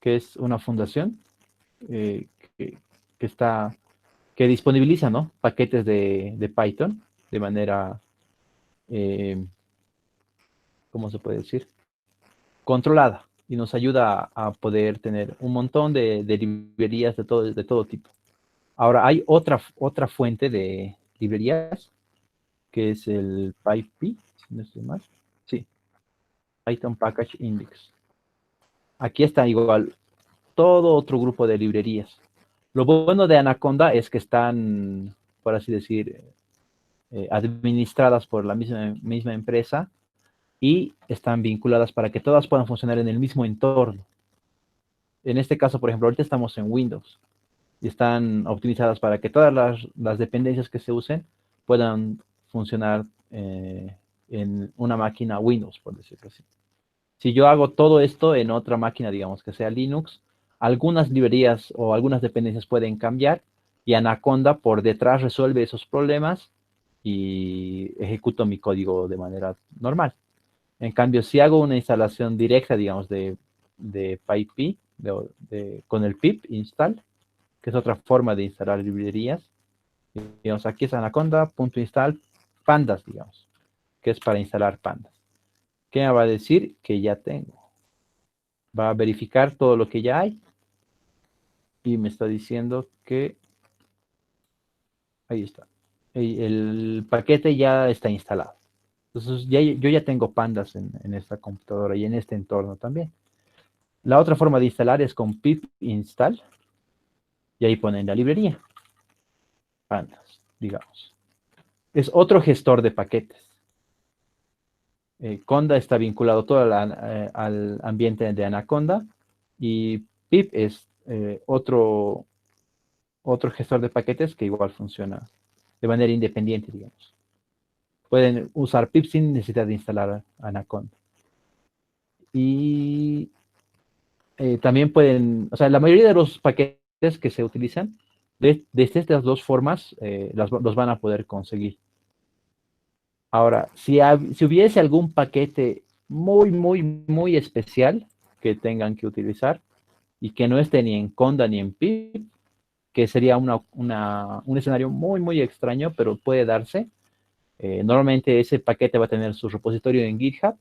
que es una fundación eh, que, que está, que disponibiliza, ¿no? Paquetes de Python de manera, eh, ¿cómo se puede decir? Controlada y nos ayuda a poder tener un montón de librerías de todo tipo. Ahora, hay otra fuente de librerías que es el PyPy, si no estoy mal. Sí, Python Package Index. Aquí está igual todo otro grupo de librerías. Lo bueno de Anaconda es que están, por así decir, administradas por la misma empresa y están vinculadas para que todas puedan funcionar en el mismo entorno. En este caso, por ejemplo, ahorita estamos en Windows y están optimizadas para que todas las dependencias que se usen puedan funcionar en una máquina Windows, por decirlo así. Si yo hago todo esto en otra máquina, digamos que sea Linux, algunas librerías o algunas dependencias pueden cambiar y Anaconda por detrás resuelve esos problemas y ejecuto mi código de manera normal. En cambio, si hago una instalación directa, digamos, de PyPy, con el pip install, que es otra forma de instalar librerías, digamos, aquí es anaconda.install pandas, digamos, que es para instalar pandas. ¿Qué me va a decir? Que ya tengo. Va a verificar todo lo que ya hay y me está diciendo que ahí está. El paquete ya está instalado. Entonces yo ya tengo pandas en esta computadora y en este entorno también. La otra forma de instalar es con pip install y ahí ponen la librería, pandas, digamos. Es otro gestor de paquetes. Conda está vinculado todo al ambiente de Anaconda y pip es otro gestor de paquetes que igual funciona de manera independiente, digamos. Pueden usar pip sin necesidad de instalar Anaconda. Y también pueden, o sea, la mayoría de los paquetes que se utilizan, desde estas dos formas, los van a poder conseguir. Ahora, si hubiese algún paquete muy, muy, muy especial que tengan que utilizar y que no esté ni en Conda ni en pip, que sería un escenario muy, muy extraño, pero puede darse. Normalmente ese paquete va a tener su repositorio en GitHub,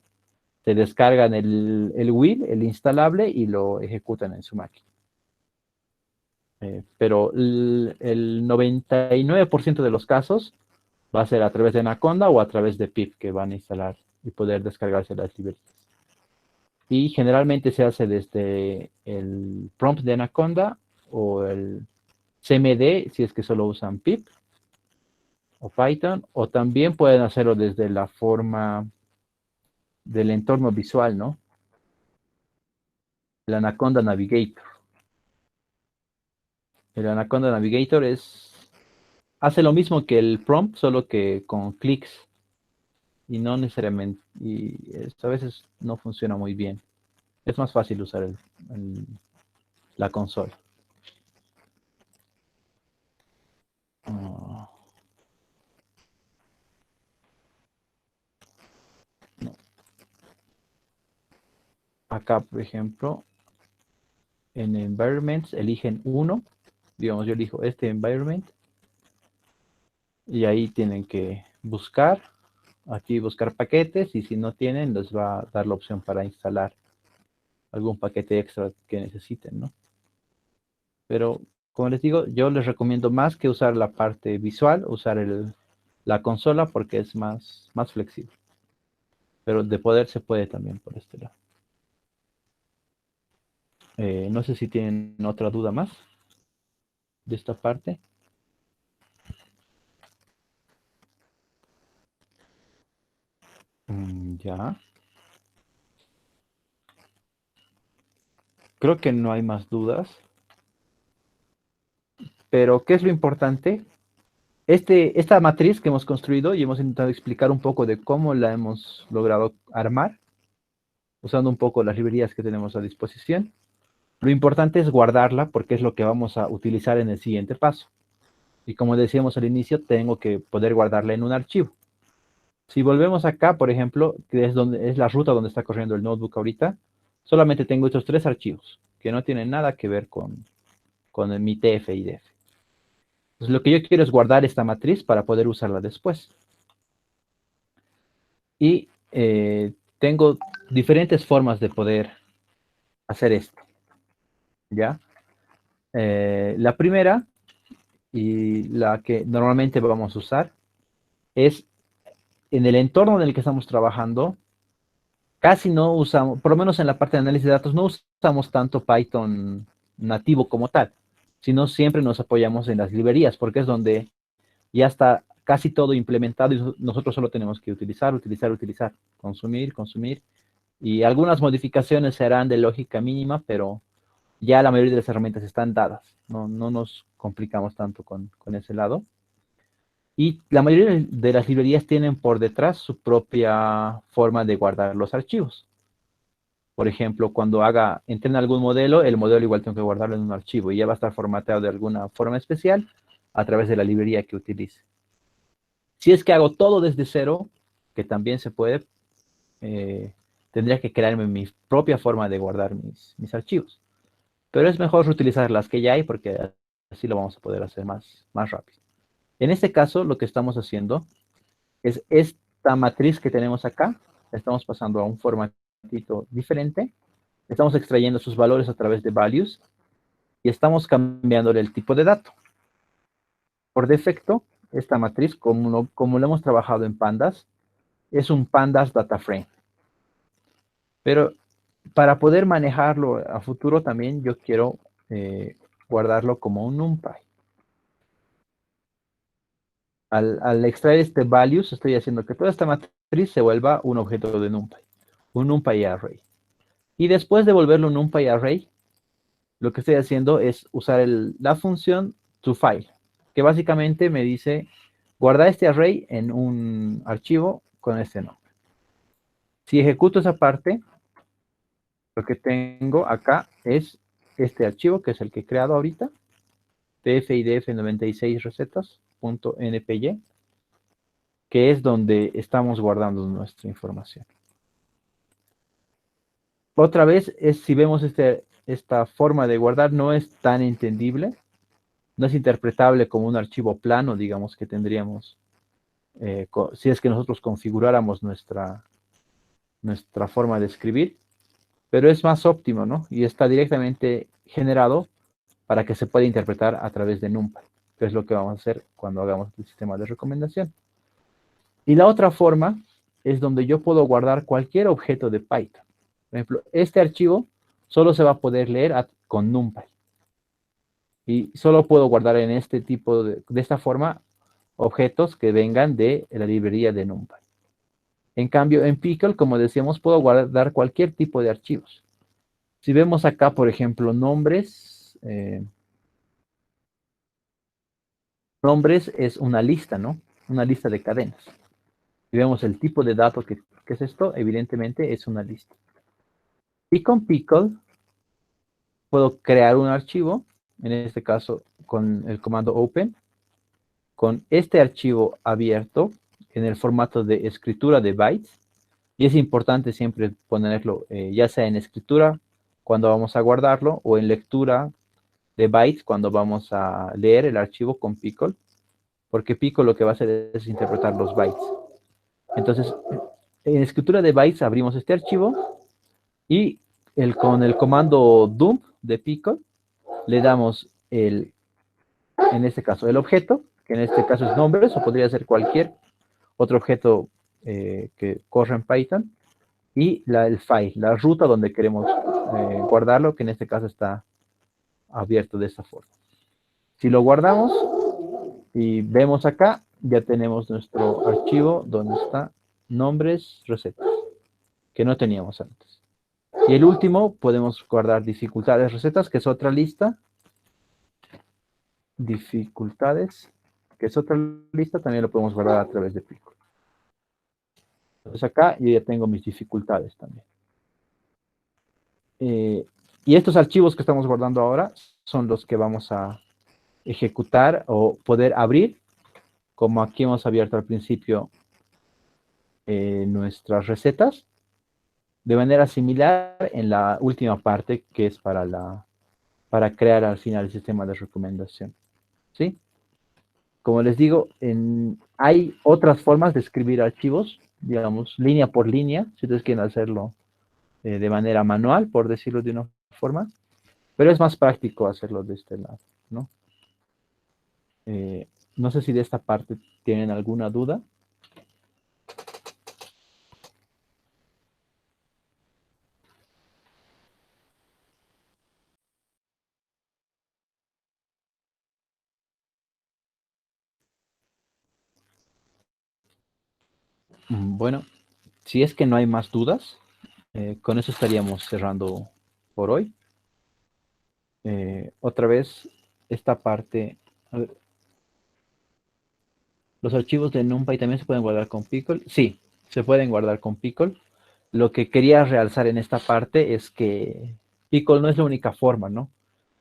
se descargan el will, el instalable, y lo ejecutan en su máquina. Pero el 99% de los casos va a ser a través de Anaconda o a través de pip que van a instalar y poder descargarse las librerías. Y generalmente se hace desde el prompt de Anaconda o el CMD, si es que solo usan pip o Python, o también pueden hacerlo desde la forma del entorno visual, ¿no? El Anaconda Navigator. El Anaconda Navigator hace lo mismo que el prompt, solo que con clics y no necesariamente, y esto a veces no funciona muy bien. Es más fácil usar la consola. Uh, no. Acá, por ejemplo, en environments eligen uno, digamos, yo elijo este environment y ahí tienen que buscar, aquí buscar paquetes y si no tienen les va a dar la opción para instalar algún paquete extra que necesiten, ¿no? Pero como les digo, yo les recomiendo más que usar la parte visual, usar la consola porque es más flexible. Pero de poder se puede también por este lado. No sé si tienen otra duda más de esta parte. Ya. Creo que no hay más dudas. Pero, ¿qué es lo importante? Esta matriz que hemos construido y hemos intentado explicar un poco de cómo la hemos logrado armar, usando un poco las librerías que tenemos a disposición. Lo importante es guardarla porque es lo que vamos a utilizar en el siguiente paso. Y como decíamos al inicio, tengo que poder guardarla en un archivo. Si volvemos acá, por ejemplo, que es la ruta donde está corriendo el notebook ahorita, solamente tengo estos tres archivos que no tienen nada que ver con mi TF y DF. Entonces, lo que yo quiero es guardar esta matriz para poder usarla después. Y tengo diferentes formas de poder hacer esto. ¿Ya? La primera y la que normalmente vamos a usar es en el entorno en el que estamos trabajando, casi no usamos, por lo menos en la parte de análisis de datos, no usamos tanto Python nativo como tal, sino siempre nos apoyamos en las librerías, porque es donde ya está casi todo implementado y nosotros solo tenemos que utilizar, consumir, y algunas modificaciones se harán de lógica mínima, pero ya la mayoría de las herramientas están dadas, no nos complicamos tanto con ese lado. Y la mayoría de las librerías tienen por detrás su propia forma de guardar los archivos. Por ejemplo, cuando entrene algún modelo, el modelo igual tengo que guardarlo en un archivo y ya va a estar formateado de alguna forma especial a través de la librería que utilice. Si es que hago todo desde cero, que también se puede, tendría que crearme mi propia forma de guardar mis archivos. Pero es mejor utilizar las que ya hay porque así lo vamos a poder hacer más rápido. En este caso, lo que estamos haciendo es esta matriz que tenemos acá, la estamos pasando a un formatito diferente, estamos extrayendo sus valores a través de values y estamos cambiándole el tipo de dato. Por defecto, esta matriz, como lo hemos trabajado en Pandas, es un Pandas Data Frame. Pero para poder manejarlo a futuro también yo quiero guardarlo como un NumPy. Al extraer este values, estoy haciendo que toda esta matriz se vuelva un objeto de NumPy, un NumPy array. Y después de volverlo un NumPy array, lo que estoy haciendo es usar la función toFile, que básicamente me dice, guarda este array en un archivo con este nombre. Si ejecuto esa parte, lo que tengo acá es este archivo, que es el que he creado ahorita, pfidf96 recetas.npy, que es donde estamos guardando nuestra información. Otra vez, si vemos esta forma de guardar, no es tan entendible, no es interpretable como un archivo plano, digamos, que tendríamos, si es que nosotros configuráramos nuestra forma de escribir, pero es más óptimo, ¿no? Y está directamente generado para que se pueda interpretar a través de NumPy, que es lo que vamos a hacer cuando hagamos el sistema de recomendación. Y la otra forma es donde yo puedo guardar cualquier objeto de Python. Por ejemplo, este archivo solo se va a poder leer con NumPy. Y solo puedo guardar en este tipo de esta forma objetos que vengan de la librería de NumPy. En cambio, en Pickle, como decíamos, puedo guardar cualquier tipo de archivos. Si vemos acá, por ejemplo, nombres, nombres es una lista, ¿no? Una lista de cadenas. Si vemos el tipo de datos que es esto, evidentemente es una lista. Y con Pickle puedo crear un archivo, en este caso con el comando open, con este archivo abierto en el formato de escritura de bytes. Y es importante siempre ponerlo ya sea en escritura cuando vamos a guardarlo o en lectura de bytes cuando vamos a leer el archivo con Pickle, porque Pickle lo que va a hacer es interpretar los bytes. Entonces, en escritura de bytes abrimos este archivo y con el comando dump de Pickle le damos en este caso, el objeto, que en este caso es nombres, o podría ser cualquier otro objeto que corre en Python, y el file, la ruta donde queremos guardarlo, que en este caso está abierto de esta forma. Si lo guardamos y vemos acá, ya tenemos nuestro archivo donde está nombres, recetas, que no teníamos antes. Y el último, podemos guardar dificultades, recetas, que es otra lista. Dificultades, que es otra lista, también lo podemos guardar a través de Pickle. Entonces acá yo ya tengo mis dificultades también. Y estos archivos que estamos guardando ahora son los que vamos a ejecutar o poder abrir, como aquí hemos abierto al principio nuestras recetas, de manera similar en la última parte, que es para crear al final el sistema de recomendación. ¿Sí? Como les digo, hay otras formas de escribir archivos, digamos, línea por línea, si ustedes quieren hacerlo de manera manual, por decirlo de una forma, pero es más práctico hacerlo de este lado, ¿no? No sé si de esta parte tienen alguna duda. Bueno, si es que no hay más dudas, con eso estaríamos cerrando por hoy. Otra vez, esta parte, a ver, los archivos de NumPy también se pueden guardar con Pickle. Sí, se pueden guardar con Pickle. lo que quería realzar en esta parte es que Pickle no es la única forma, ¿no?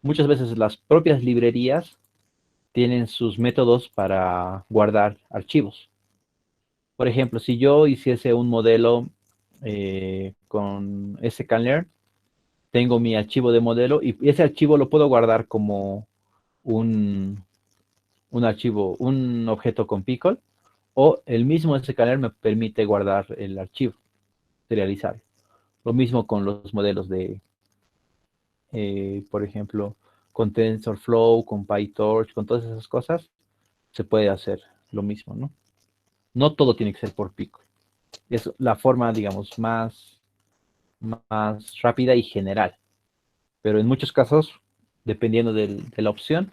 Muchas veces las propias librerías tienen sus métodos para guardar archivos. Por ejemplo, si yo hiciese un modelo con sklearn, tengo mi archivo de modelo y ese archivo lo puedo guardar como un, un archivo, un objeto con Pickle, o el mismo sklearn me permite guardar el archivo, serializarlo. Lo mismo con los modelos de, por ejemplo, con TensorFlow, con PyTorch, con todas esas cosas, se puede hacer lo mismo, ¿no? No todo tiene que ser por Pickle. Es la forma, digamos, más rápida y general. Pero en muchos casos, dependiendo de la opción,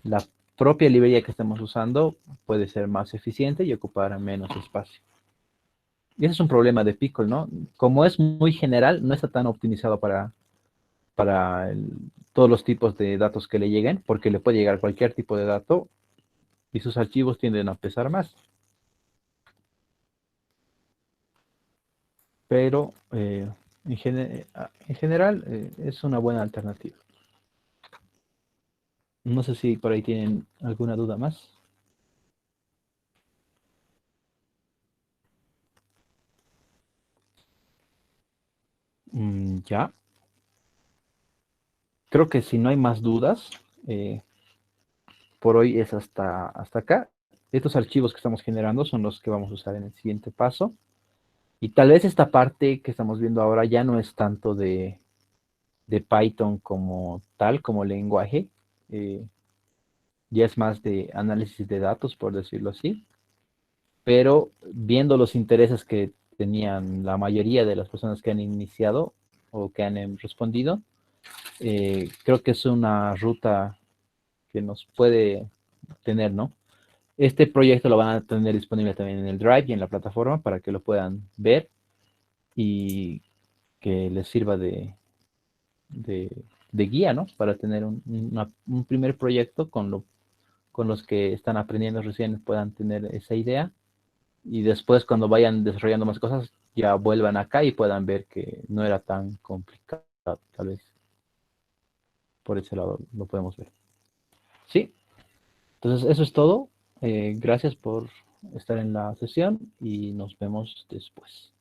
la propia librería que estemos usando puede ser más eficiente y ocupar menos espacio. Y ese es un problema de Pickle, ¿no? Como es muy general, no está tan optimizado para todos los tipos de datos que le lleguen, porque le puede llegar cualquier tipo de dato y sus archivos tienden a pesar más. Pero en general es una buena alternativa. No sé si por ahí tienen alguna duda más. Ya, creo que si no hay más dudas, eh, por hoy es hasta acá. Estos archivos que estamos generando son los que vamos a usar en el siguiente paso. Y tal vez esta parte que estamos viendo ahora ya no es tanto de Python como tal, como lenguaje. eh, ya es más de análisis de datos, por decirlo así. Pero viendo los intereses que tenían la mayoría de las personas que han iniciado o que han respondido, creo que es una ruta que nos puede tener, ¿no? Este proyecto lo van a tener disponible también en el Drive y en la plataforma para que lo puedan ver y que les sirva de, de guía, ¿no? Para tener un primer proyecto con los que están aprendiendo recién puedan tener esa idea y después cuando vayan desarrollando más cosas ya vuelvan acá y puedan ver que no era tan complicado, tal vez por ese lado lo podemos ver. Sí, entonces eso es todo. Gracias por estar en la sesión y nos vemos después.